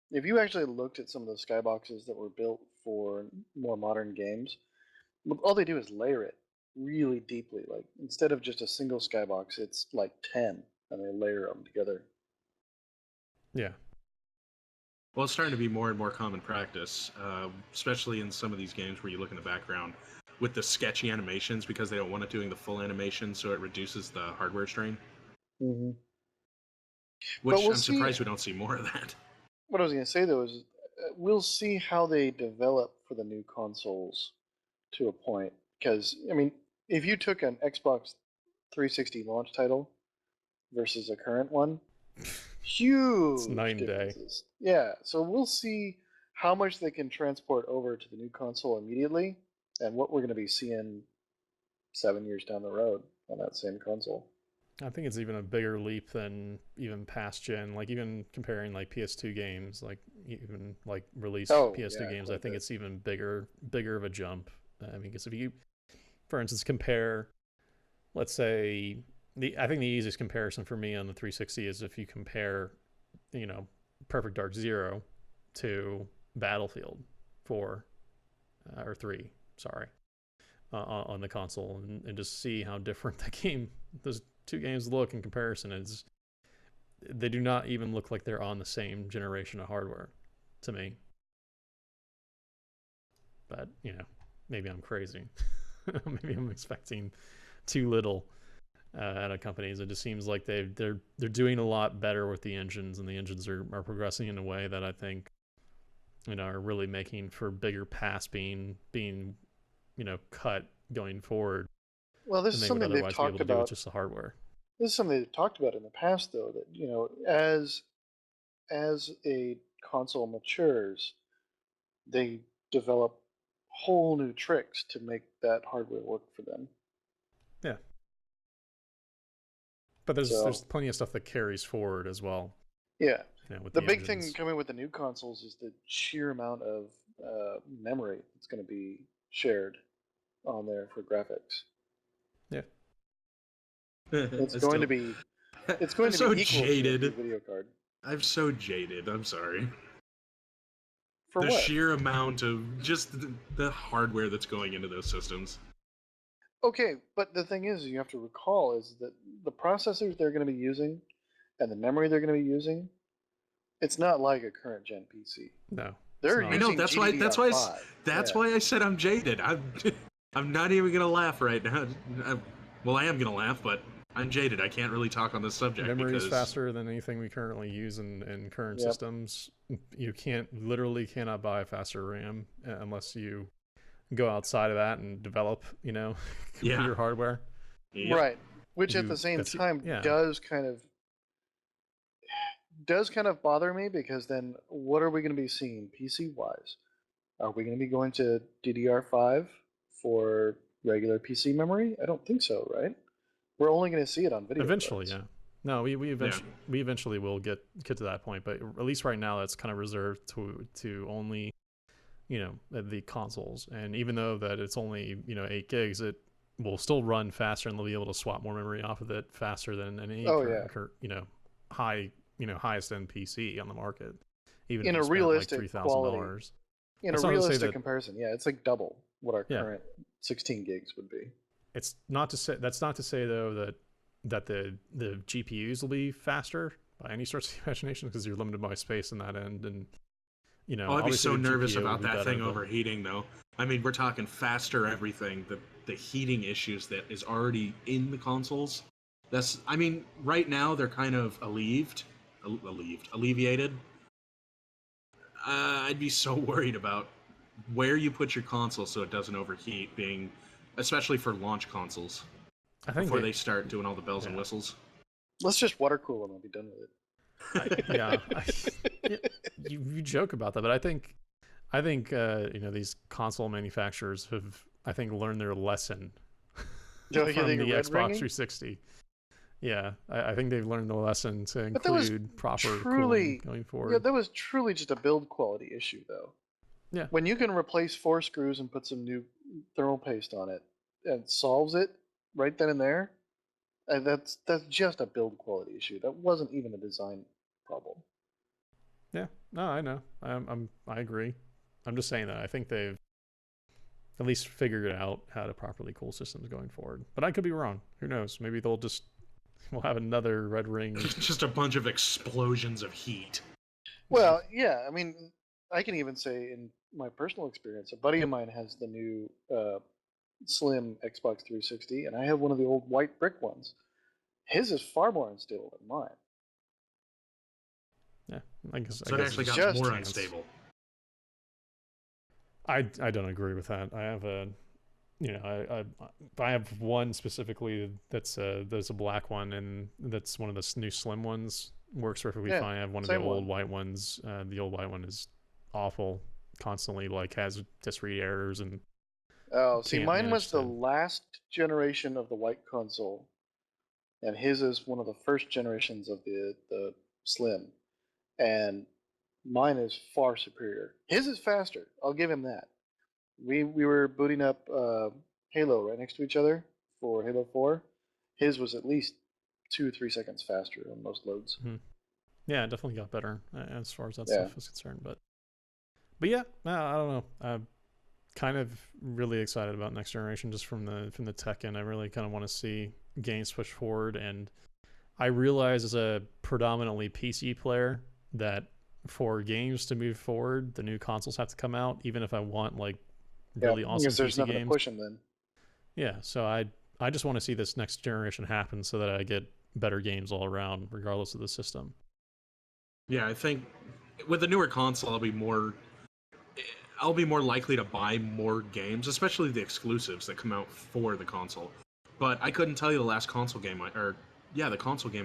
if you actually looked at some of the skyboxes that were built for more modern games, all they do is layer it really deeply. Like instead of just a single skybox, it's like 10, and they layer them together. Yeah. Well, it's starting to be more and more common practice, especially in some of these games where you look in the background with the sketchy animations because they don't want it doing the full animation, so it reduces the hardware strain. Mm-hmm. Which I'm surprised we don't see more of that. What I was going to say though is we'll see how they develop for the new consoles to a point. Because I mean, if you took an Xbox 360 launch title versus a current one, huge It's night and day. differences. Yeah, so we'll see how much they can transport over to the new console immediately, and what we're going to be seeing 7 years down the road on that same console. I think it's even a bigger leap than even past gen. Like even comparing like PS2 games, like even like released PS2 games, I think it's even bigger of a jump. I mean, because if you, for instance, compare, let's say, I think the easiest comparison for me on the 360 is if you compare, Perfect Dark Zero to Battlefield 4 or 3, sorry, on the console, and just see how different those two games look in comparison. They do not even look like they're on the same generation of hardware to me. But maybe I'm crazy. Maybe I'm expecting too little out of companies. It just seems like they're doing a lot better with the engines, and the engines are progressing in a way that I think are really making for bigger paths being cut going forward. Well, this is something they've talked about with just the hardware. This is something they've talked about in the past, though, that as a console matures, they develop whole new tricks to make that hardware work for them. Yeah. But there's plenty of stuff that carries forward as well. Yeah. With the big thing coming with the new consoles is the sheer amount of memory that's going to be shared on there for graphics. Yeah. It's going to be equal jaded. to a video card. I'm so jaded. I'm sorry. For the what? sheer amount of just the hardware that's going into those systems. Okay, but the thing is, you have to recall is that the processors they're going to be using and the memory they're going to be using, it's not like a current gen PC. No, they're using I know that's why I said I'm jaded. I'm not even gonna laugh right now. Well, I am gonna laugh, but I'm jaded. I can't really talk on this subject. Memory is faster than anything we currently use in current systems. You literally cannot buy a faster RAM unless you go outside of that and develop, computer hardware. Yep. Right. Which at the same time does kind of bother me, because then what are we going to be seeing PC wise? Are we going to be going to DDR5 for regular PC memory? I don't think so, right? We're only going to see it on video. Eventually, cards. Yeah. No, we eventually will get to that point, but at least right now that's kind of reserved to only the consoles. And even though that it's only 8 gigs, it will still run faster, and they'll be able to swap more memory off of it faster than any highest end PC on the market. Even in if a realistic like $3,000. In a realistic comparison, it's like double what our current 16 gigs would be. It's not to say though that the GPUs will be faster by any stretch of the imagination, because you're limited by space in that end, and I'd be so nervous about that thing overheating though. I mean, we're talking faster everything. The heating issues that is already in the consoles I mean, right now they're kind of alleviated. I'd be so worried about where you put your console so it doesn't overheat, especially for launch consoles, I think before they start doing all the bells and yeah. whistles. Let's just water cool them and be done with it. Yeah, you joke about that, but I think these console manufacturers have, I think, learned their lesson Do you from think the red Xbox ringing? 360. Yeah, I think they've learned the lesson to But that was include proper cooling truly, going yeah, forward. that was truly just a build quality issue, though. Yeah. When you can replace 4 screws and put some new thermal paste on it, and solves it right then and there, that's just a build quality issue. That wasn't even a design problem. Yeah, no, I know. I agree. I'm just saying that I think they've at least figured out how to properly cool systems going forward. But I could be wrong. Who knows? Maybe we'll have another red ring. Just a bunch of explosions of heat. Well, yeah, I mean, I can even say in my personal experience, a buddy of mine has the new slim Xbox 360, and I have one of the old white brick ones. His is far more unstable than mine. Yeah, I guess. So I it guess actually it's got just more chance. unstable. I don't agree with that. I have I have one specifically that's there's a black one, and that's one of the new slim ones. Works perfectly Yeah, fine. I have one of the same old one. white ones. The old white one is awful. Constantly has just read errors and Oh, see, can't mine manage was the to. last generation of the white console, and his is one of the first generations of the slim, and mine is far superior. His is faster. I'll give him that. We were booting up Halo right next to each other for Halo 4. His was at least 2 or 3 seconds faster on most loads. Mhm. Yeah, it definitely got better as far as that Yeah. stuff is concerned. But yeah, no, I don't know. I'm kind of really excited about next generation just from the tech end. I really kind of want to see games push forward, and I realize as a predominantly PC player that for games to move forward, the new consoles have to come out, even if I want like Yeah, really awesome because there's PC nothing to games. push him then. Yeah, so I just want to see this next generation happen so that I get better games all around, regardless of the system. Yeah, I think with the newer console, I'll be more likely to buy more games, especially the exclusives that come out for the console. But I couldn't tell you the last the console game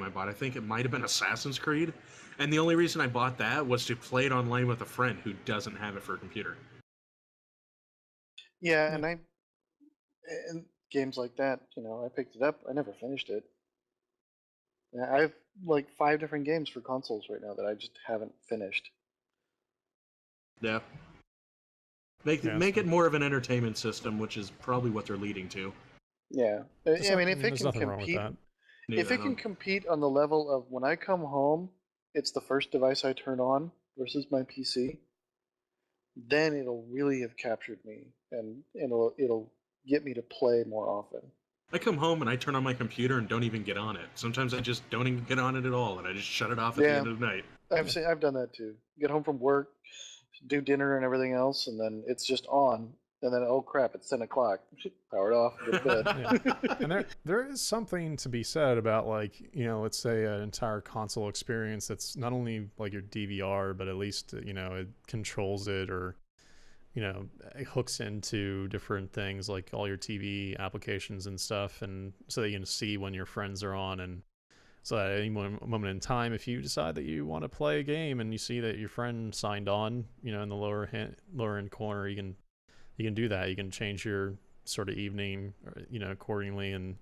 I bought. I think it might have been Assassin's Creed, and the only reason I bought that was to play it online with a friend who doesn't have it for a computer. Yeah, Yeah. and games like that, I picked it up. I never finished it. I have like 5 different games for consoles right now that I just haven't finished. Yeah, make Yeah, make it more of an entertainment system, which is probably what they're leading to. Yeah, There's I mean, if it there's can nothing wrong with compete, that. Yeah, if it can compete on the level of when I come home, it's the first device I turn on versus my PC, then it'll really have captured me, and it'll get me to play more often. I come home and I turn on my computer and don't even get on it. Sometimes I just don't even get on it at all, and I just shut it off at the Yeah, end of the night. I've done that too. Get home from work, do dinner and everything else, and then it's just on, and then oh crap, it's 10 o'clock. Power it off, go to bed. Yeah. And there is something to be said about, like, let's say an entire console experience that's not only like your DVR, but at least it controls it, or it hooks into different things like all your TV applications and stuff, and so that you can see when your friends are on, and so at any moment in time, if you decide that you want to play a game and you see that your friend signed on, in the lower end corner, you can do that. You can change your sort of evening, accordingly, and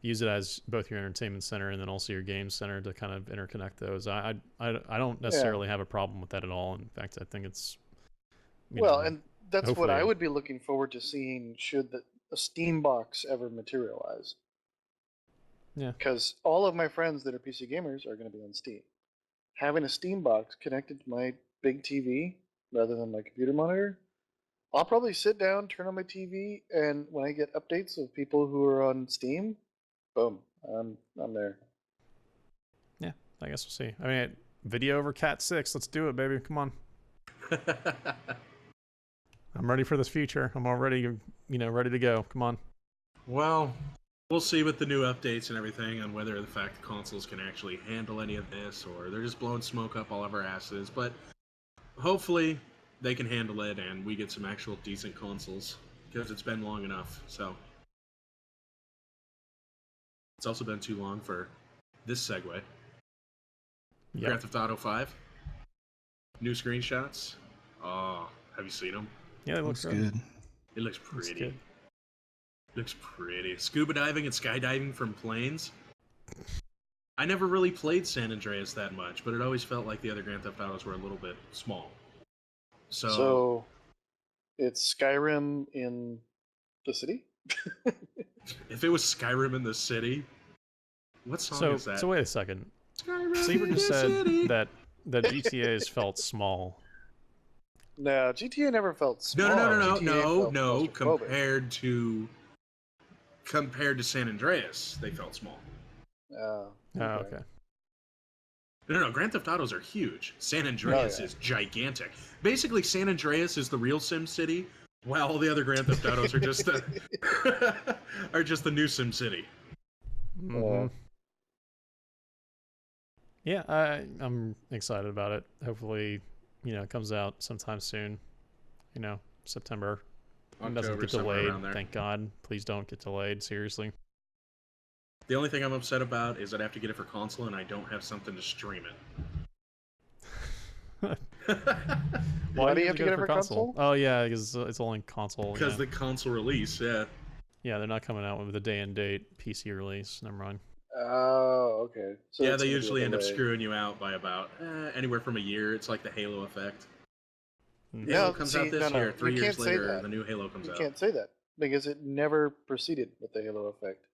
use it as both your entertainment center and then also your game center to kind of interconnect those. I don't necessarily have a problem with that at all. In fact, I think it's Well, and that's what hopefully I would be looking forward to seeing should a Steam box ever materialize. Yeah. Because all of my friends that are PC gamers are going to be on Steam. Having a Steam box connected to my big TV rather than my computer monitor, I'll probably sit down, turn on my TV, and when I get updates of people who are on Steam, boom, I'm there. Yeah, I guess we'll see. I mean, video over Cat 6. Let's do it, baby. Come on. I'm ready for this future. I'm already, ready to go. Come on. Well, we'll see with the new updates and everything on whether the fact the consoles can actually handle any of this, or they're just blowing smoke up all of our asses. But hopefully they can handle it, and we get some actual decent consoles, because it's been long enough. So it's also been too long for this segue. Yep. Grand Theft Auto 5. New screenshots. Oh, have you seen them? Yeah, it looks good. It looks pretty. Looks pretty. Scuba diving and skydiving from planes. I never really played San Andreas that much, but it always felt like the other Grand Theft Autos were a little bit small. So it's Skyrim in the city? If it was Skyrim in the city, what song is that? So wait a second. Skyrim Sleeper in just the said city. that GTA has felt small. No, GTA never felt small. No. GTA felt claustrophobic. Compared to San Andreas, they felt small. Oh, Okay. No. Grand Theft Autos are huge. San Andreas is gigantic. Basically, San Andreas is the real Sim City, while all the other Grand Theft Autos are just the new Sim City. Mm-hmm. Yeah, I'm excited about it. Hopefully, it comes out sometime soon. September. It doesn't get delayed. Thank God. Please don't get delayed. Seriously. The only thing I'm upset about is I'd have to get it for console, and I don't have something to stream it. Why do you have to get it for console? Oh yeah, because it's only console. Because the console release, yeah. Yeah, they're not coming out with a day and date PC release. Never mind. Oh, okay. So yeah, they usually end up screwing you out by about anywhere from a year. It's like the Halo effect. Halo comes out this year. 3 years later, the new Halo comes out. You can't say that because it never proceeded with the Halo effect.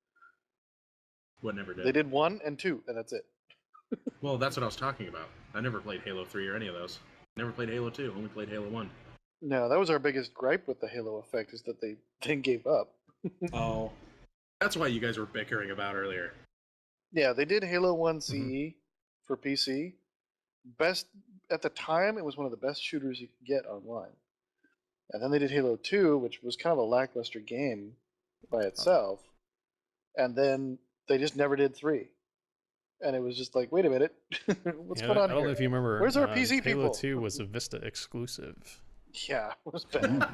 What never did? They did 1 and 2, and that's it. Well, that's what I was talking about. I never played Halo 3 or any of those. Never played Halo 2. Only played Halo 1. No, that was our biggest gripe with the Halo effect, is that they gave up. Oh. That's why you guys were bickering about earlier. Yeah, they did Halo 1 CE for PC. Best at the time, it was one of the best shooters you could get online. And then they did Halo 2, which was kind of a lackluster game by itself. And then they just never did 3. And it was just like, wait a minute, what's going on here? I don't know if you remember. Where's our PC people? Halo 2 was a Vista exclusive. Yeah, it was bad.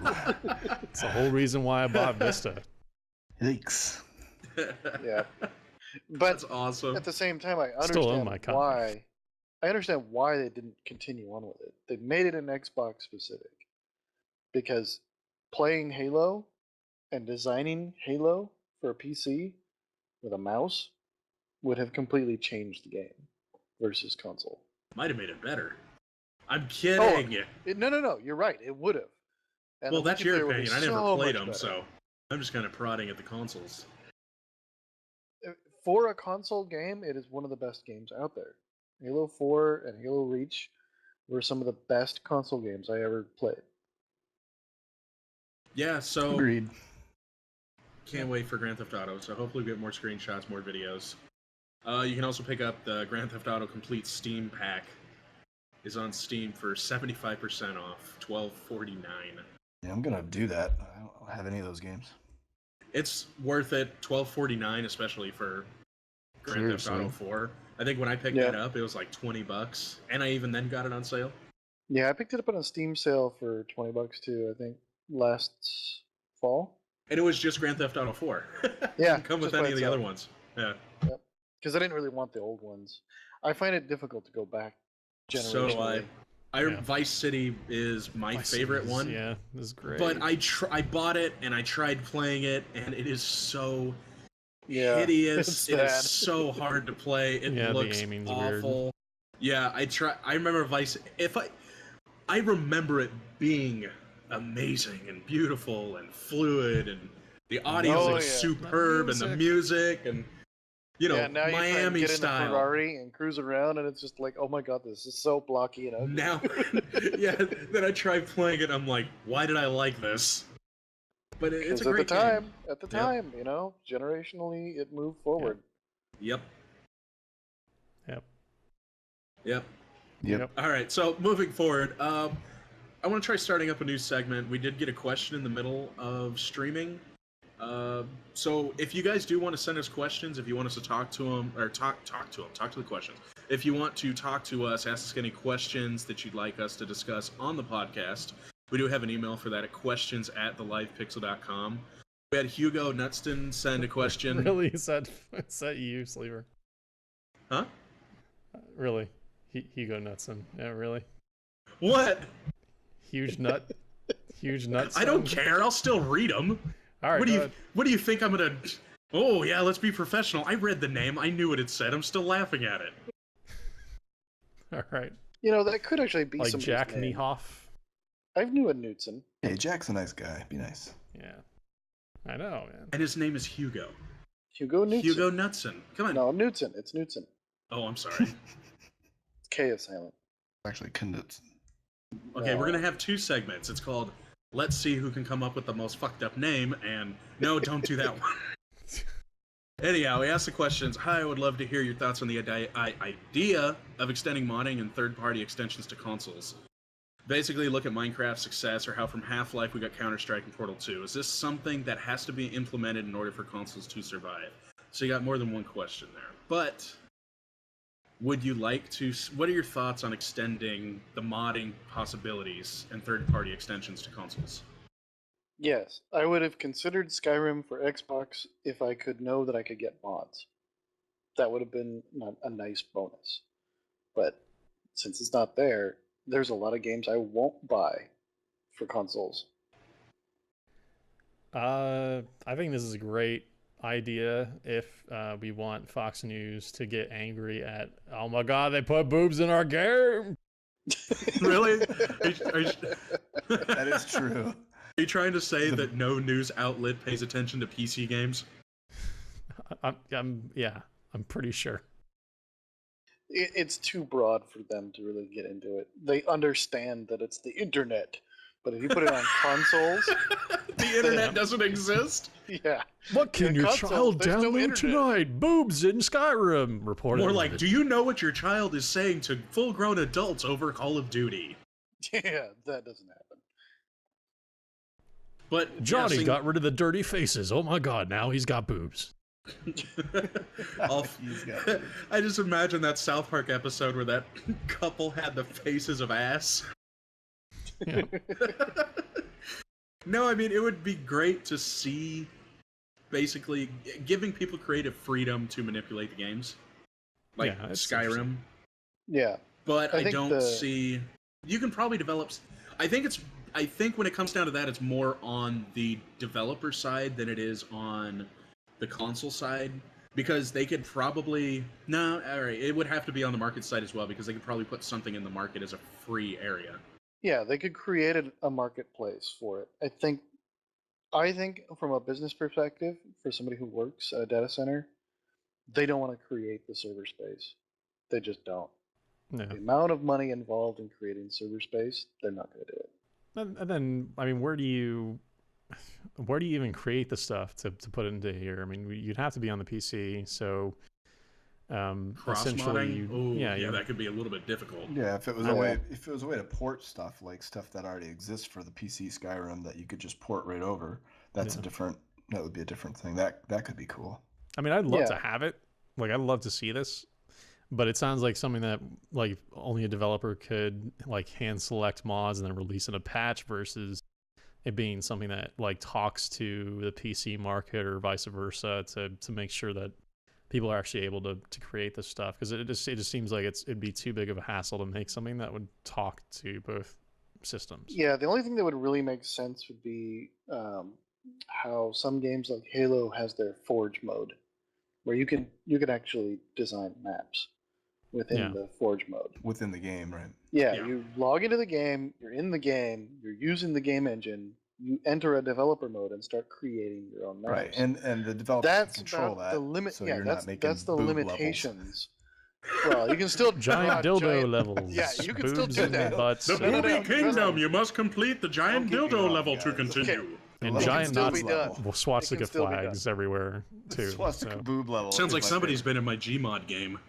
It's the whole reason why I bought Vista. Yikes. Yeah. But that's awesome. At the same time, I understand why. I understand why they didn't continue on with it. They made it an Xbox specific. Because playing Halo and designing Halo for a PC with a mouse would have completely changed the game versus console. Might have made it better. I'm kidding. No. You're right. It would have. Well, that's your opinion. I never played them, so I'm just kind of prodding at the consoles. For a console game, it is one of the best games out there. Halo 4 and Halo Reach were some of the best console games I ever played. Yeah, so... Agreed. Can't wait for Grand Theft Auto, so hopefully we get more screenshots, more videos. You can also pick up the Grand Theft Auto Complete Steam Pack. Is on Steam for 75% off, $12.49. Yeah, I'm gonna do that. I don't have any of those games. It's worth it, $12.49, especially for Grand Theft Auto 4. I think when I picked that up, it was like $20, and I even then got it on sale. Yeah, I picked it up on a Steam sale for $20 too. I think last fall. And it was just Grand Theft Auto 4. Yeah, didn't come with any of the other ones. Yeah. Yep. Because I didn't really want the old ones. I find it difficult to go back. So do I. Vice City is my favorite one. Yeah, this is great. But I bought it and I tried playing it, and it is so hideous. It is so hard to play. It looks the aiming's awful. Weird. Yeah, I remember Vice. I remember it being amazing and beautiful and fluid, and the audio is superb, and the music and. Now Miami you try and get style. In a Ferrari and cruise around, and it's just like, oh my god, this is so blocky and ugly. Now, then I tried playing it. I'm like, why did I like this? But it's a great game. At the time, generationally, it moved forward. Yep. Yep. All right, so moving forward, I want to try starting up a new segment. We did get a question in the middle of streaming, So if you guys do want to send us questions, if you want us to talk to them, or talk to the questions. If you want to talk to us, ask us any questions that you'd like us to discuss on the podcast, we do have an email for that at questions@thelivepixel.com. We had Hugo Nutston send a question. Really? Is that you, Sleever? Huh? Really? Hugo Nutston. Yeah, really? What? Huge nut. Huge nuts. I don't care. I'll still read them. All right. What do you think I'm gonna? Oh yeah, let's be professional. I read the name. I knew what it said. I'm still laughing at it. All right. You know, that could actually be Like somebody's Jack name. Niehoff. I knew a Knutson. Hey, Jack's a nice guy. Be nice. Yeah. I know, man. And his name is Hugo. Hugo Knutson. Hugo Nutson. Come on. No, Knutson. It's Knutson. Oh, I'm sorry. K is silent. Actually, Knutson. Okay, we're gonna have 2 segments. It's called "Let's See Who Can Come Up with the Most Fucked Up Name," and no, don't do that one. Anyhow, we asked the questions. Hi, I would love to hear your thoughts on the idea of extending modding and third-party extensions to consoles. Basically, look at Minecraft's success, or how from Half-Life we got Counter-Strike and Portal 2. Is this something that has to be implemented in order for consoles to survive? So you got more than one question there. But would you like to? What are your thoughts on extending the modding possibilities and third-party extensions to consoles? Yes, I would have considered Skyrim for Xbox if I could know that I could get mods. That would have been a nice bonus. But since it's not there, there's a lot of games I won't buy for consoles. I think this is a great idea if we want Fox News to get angry at, oh my god, they put boobs in our game. Really? That is true. Are you trying to say that no news outlet pays attention to PC games? I'm pretty sure. It's too broad for them to really get into it. They understand that it's the internet, but if you put it on consoles, The internet doesn't exist? yeah. What can In your consoles, child there's no download internet. tonight? Boobs in Skyrim. Reported. More like, do you know what your child is saying to full-grown adults over Call of Duty? Yeah, that doesn't happen. But Johnny yeah, got rid of the dirty faces. Oh my god, now he's got boobs. I just imagine that South Park episode where that couple had the faces of ass. Yeah. No, I mean, it would be great to see basically giving people creative freedom to manipulate the games. Like Yeah, it's Skyrim. Yeah. But I I think don't see. You can probably develop. I think when it comes down to that, it's more on the developer side than it is on the console side, because they could probably it would have to be on the market side as well, because they could probably put something in the market as a free area. Yeah, they could create a marketplace for it. I think from a business perspective, for somebody who works at a data center, they don't want to create the server space. They just don't. Yeah. The amount of money involved in creating server space, they're not going to do it. And then, I mean, where do you even create the stuff to put into here? I mean, you'd have to be on the PC, so essentially, Cross-modding? Yeah, that could be a little bit difficult. Yeah, if it was a way to port stuff, like stuff that already exists for the PC Skyrim that you could just port right over, that would be a different thing. That could be cool. I mean, I'd love to have it. Like, I'd love to see this, but it sounds like something that like only a developer could like hand select mods and then release in a patch, versus it being something that like talks to the PC market or vice versa to make sure that people are actually able to create this stuff, because it just seems like it'd be too big of a hassle to make something that would talk to both systems. Yeah, the only thing that would really make sense would be how some games like Halo has their Forge mode, where you can actually design maps within the Forge mode. Within the game, right? Yeah, you log into the game, you're in the game, you're using the game engine, you enter a developer mode and start creating your own maps. Right, and the developer can control that. The limit. So Yeah, you're not making that's the boob limitations. Well, you can still Giant dildo levels. Yeah, you can still boobs do in that. butts. The Booby Kingdom, you must complete the giant dildo level to continue. Okay. And It giant can still Nazi be done. swastika It can still be flags everywhere too. Swastika boob level. Sounds like somebody's been in my Gmod game.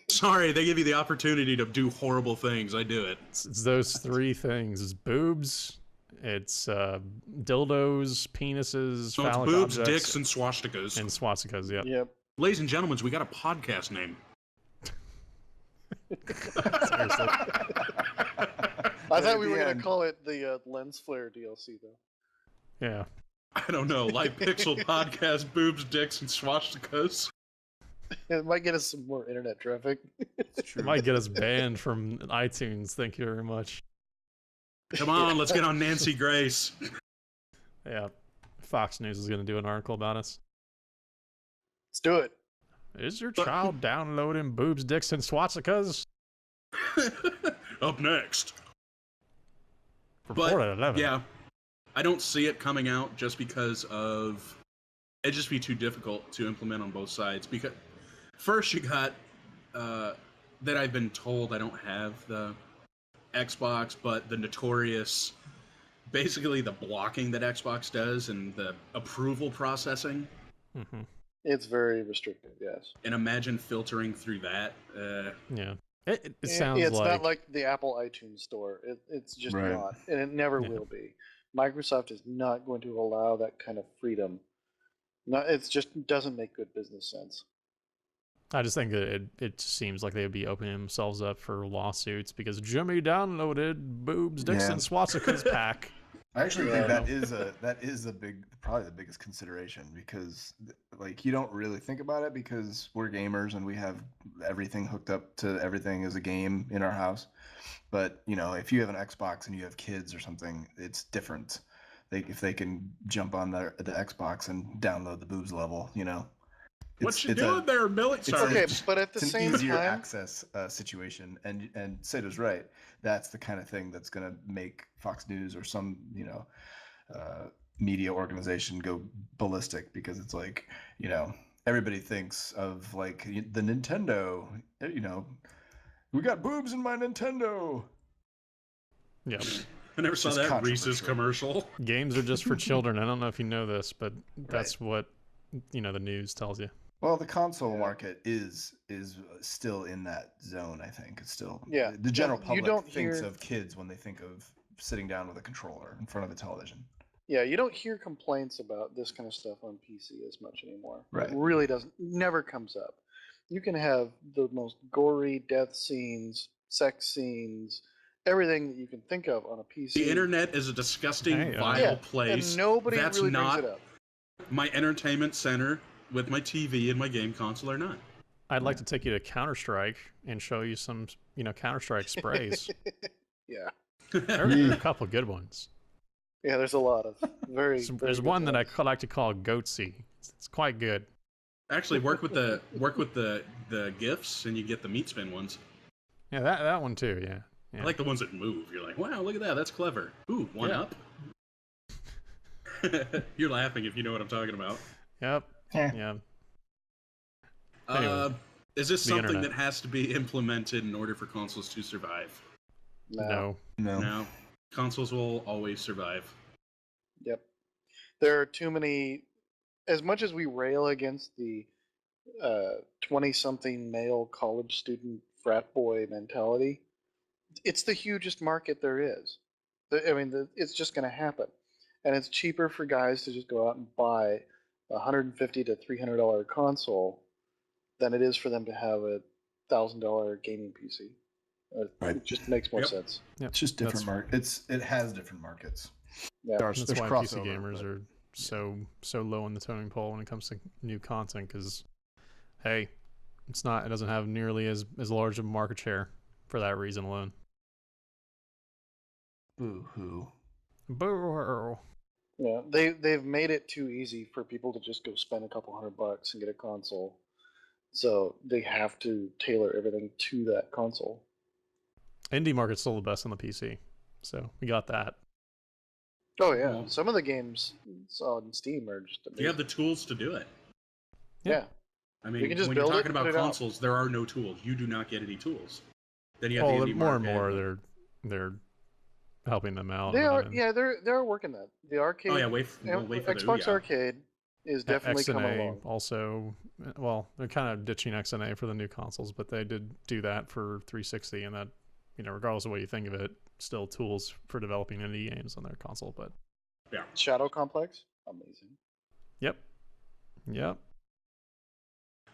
Sorry, they give you the opportunity to do horrible things. I do it. It's those three things: it's boobs, It's dildos, penises, So it's phallic boobs, objects, dicks, and swastikas. and swastikas. Yep. Yep. Ladies and gentlemen, we got a podcast name. Seriously. I thought we were going to call it the Lens Flare DLC, though. Yeah. I don't know, like Pixel Podcast, boobs, dicks, and swastikas. It might get us some more internet traffic. It might get us banned from iTunes. Thank you very much. Come on, let's get on Nancy Grace. Yeah. Fox News is going to do an article about us. Let's do it. Is your child downloading boobs, dicks, and swastikas? Up next. Reported at 11. Yeah, I don't see it coming out just because of it'd just be too difficult to implement on both sides. Because first you got that I've been told I don't have the Xbox, but the notorious, basically the blocking that Xbox does and the approval processing. Mm-hmm. It's very restrictive, yes. And imagine filtering through that. Yeah. It sounds it's like... not like the Apple iTunes store. It's just Right. not. And it never will be. Microsoft is not going to allow that kind of freedom. No, it just doesn't make good business sense. I just think that it seems like they would be opening themselves up for lawsuits because Jimmy downloaded boobs, dicks, and swastikas pack. I actually think that is probably the biggest consideration, because like you don't really think about it because we're gamers and we have everything hooked up to everything as a game in our house. But you know, if you have an Xbox and you have kids or something, it's different. If they can jump on the Xbox and download the boobs level, you know. What you doing there, military? Okay, but at the It's same an easier time, access situation, and Sid is right. That's the kind of thing that's going to make Fox News or some media organization go ballistic, because it's like, you know, everybody thinks of like the Nintendo. You know, we got boobs in my Nintendo. Yeah. I never saw It's that Reese's controversial. commercial. Games are just for children. I don't know if you know this, but that's what, you know, the news tells you. Well, the console market is still in that zone. I think it's still the general you public don't thinks hear- of kids when they think of sitting down with a controller in front of a television. yeah, you don't hear complaints about this kind of stuff on PC as much anymore. Right. It really doesn't. Never comes up. You can have the most gory death scenes, sex scenes, everything that you can think of on a PC. The internet is a disgusting, vile place. And nobody That's really not brings it up. my entertainment center with my TV and my game console or not. I'd like to take you to Counter-Strike and show you some, you know, Counter-Strike sprays. Yeah. There are a couple good ones. Yeah, there's a lot of very. There's one that I like to call Goatsy. It's quite good. Actually, work with the GIFs and you get the meat spin ones. Yeah, that one too. Yeah. I like the ones that move. You're like, wow, look at that. That's clever. Ooh, one up. You're laughing if you know what I'm talking about. Yep. Yeah. Anyway, is this something internet. that has to be implemented in order for consoles to survive? No. No. Consoles will always survive. Yep. There are too many. As much as we rail against the 20-something male college student frat boy mentality, it's the hugest market there is. It's just going to happen. And it's cheaper for guys to just go out and buy a $150 to $300 console than it is for them to have a $1,000 gaming PC. It just makes more sense. Yep. It's just different markets. It has different markets. Yeah. That's There's why crossover, PC gamers but- are so low on the totem pole when it comes to new content, because hey, it doesn't have nearly as large of a market share for that reason alone. Boo hoo. Boo. Yeah, they've made it too easy for people to just go spend a couple $100 and get a console. So they have to tailor everything to that console. Indie market's still the best on the PC, so we got that. Oh yeah, Well- some of the games on Steam are just amazing. You have the tools to do it. Yeah. I mean, You can just when you're build it talking and about put it out. consoles, there are no tools. You do not get any tools. Then you have Well, the indie more and market. more they're helping them out. They are, and yeah, they're working that. The arcade, Oh yeah, wait for the Xbox Ouya. Arcade is definitely coming XNA along. also, well, they're kind of ditching XNA for the new consoles, but they did do that for 360, and that regardless of what you think of it, still tools for developing indie games on their console. But Yeah. Shadow Complex, amazing. Yep.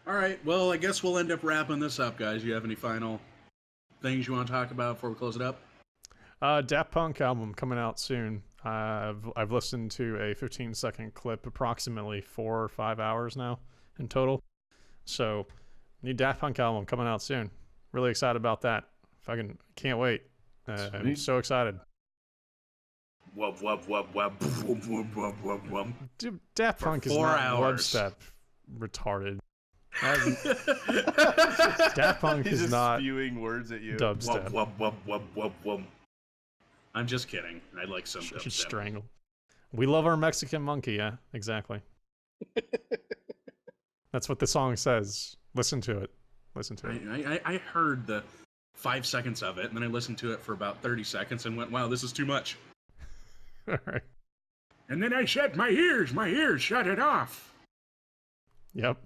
All right. Well, I guess we'll end up wrapping this up, guys. You have any final things you want to talk about before we close it up? Daft Punk album coming out soon. I've listened to a 15-second clip, approximately 4 or 5 hours now in total. So, new Daft Punk album coming out soon. Really excited about that. Fucking can't wait. I'm so excited. Wub wub wub wub wub wub wub wub wub. Dude, Daft Punk is 4 not hours. dubstep retarded. Daft Punk He's is just not spewing words at you. dubstep. Wub wub wub wub wub. I'm just kidding. I like some Should dubstep. strangle. We love our Mexican monkey. Yeah, exactly. That's what the song says. Listen to it. I heard the 5 seconds of it, and then I listened to it for about 30 seconds and went, wow, this is too much. All right. And then I said, my ears, shut it off. Yep.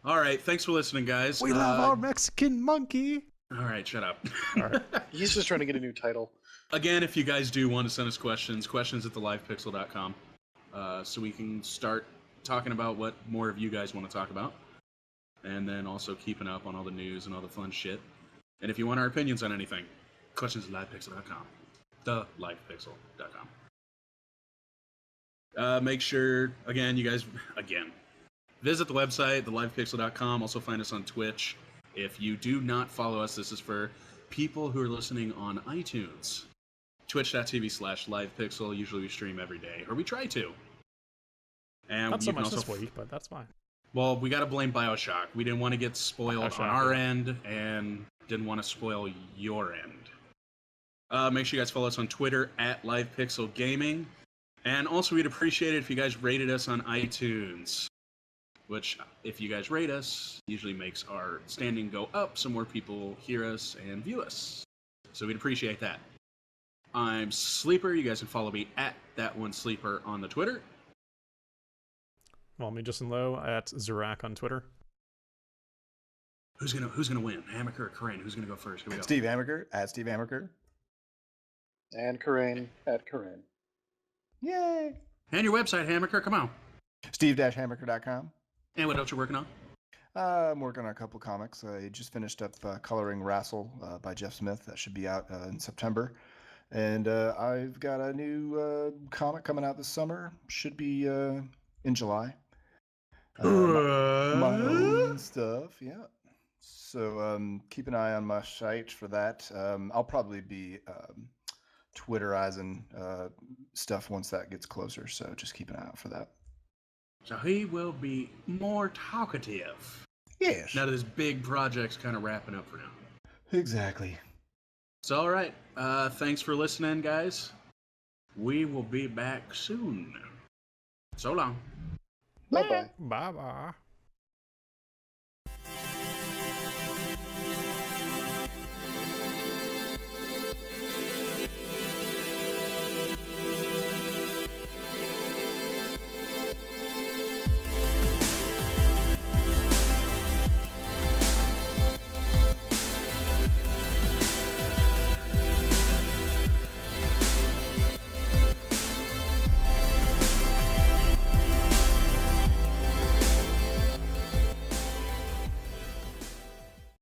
All right, thanks for listening, guys. We love our Mexican monkey. All right, shut up. All right. He's just trying to get a new title. Again, if you guys do want to send us questions at thelivepixel.com, so we can start talking about what more of you guys want to talk about. And then also keeping up on all the news and all the fun shit. And if you want our opinions on anything, questions at livepixel.com. thelivepixel.com. Make sure, again, you guys, visit the website, thelivepixel.com. Also find us on Twitch. If you do not follow us, this is for people who are listening on iTunes. Twitch.tv/livepixel. Usually we stream every day, or we try to. And Not so you can much also this week, but that's fine. Well, we got to blame BioShock. We didn't want to get spoiled BioShock, on our yeah. end, and didn't want to spoil your end. Make sure you guys follow us on Twitter at LivePixelGaming. And also, we'd appreciate it if you guys rated us on iTunes. Which, if you guys rate us, usually makes our standing go up so more people hear us and view us. So we'd appreciate that. I'm Sleeper. You guys can follow me at ThatOneSleeper on the Twitter. Follow me Justin Lowe at Zurak on Twitter. Who's gonna win? Hammock or Corinne? Who's gonna go first? Here we go. Steve Amaker at Steve Amaker. And Corinne at Corinne. Yay! And your website, Hammocker. Come on. Steve-Hammaker.com. And what else you working on? I'm working on a couple comics. I just finished up Coloring Rassle by Jeff Smith. That should be out in September. And I've got a new comic coming out this summer. Should be in July. My own stuff, yeah. So keep an eye on my site for that. I'll probably be Twitterizing stuff once that gets closer. So just keep an eye out for that. So he will be more talkative. Yes. Now that this big project's kind of wrapping up for now. Exactly. So, all right. Thanks for listening, guys. We will be back soon. So long. Bye-bye. Bye-bye.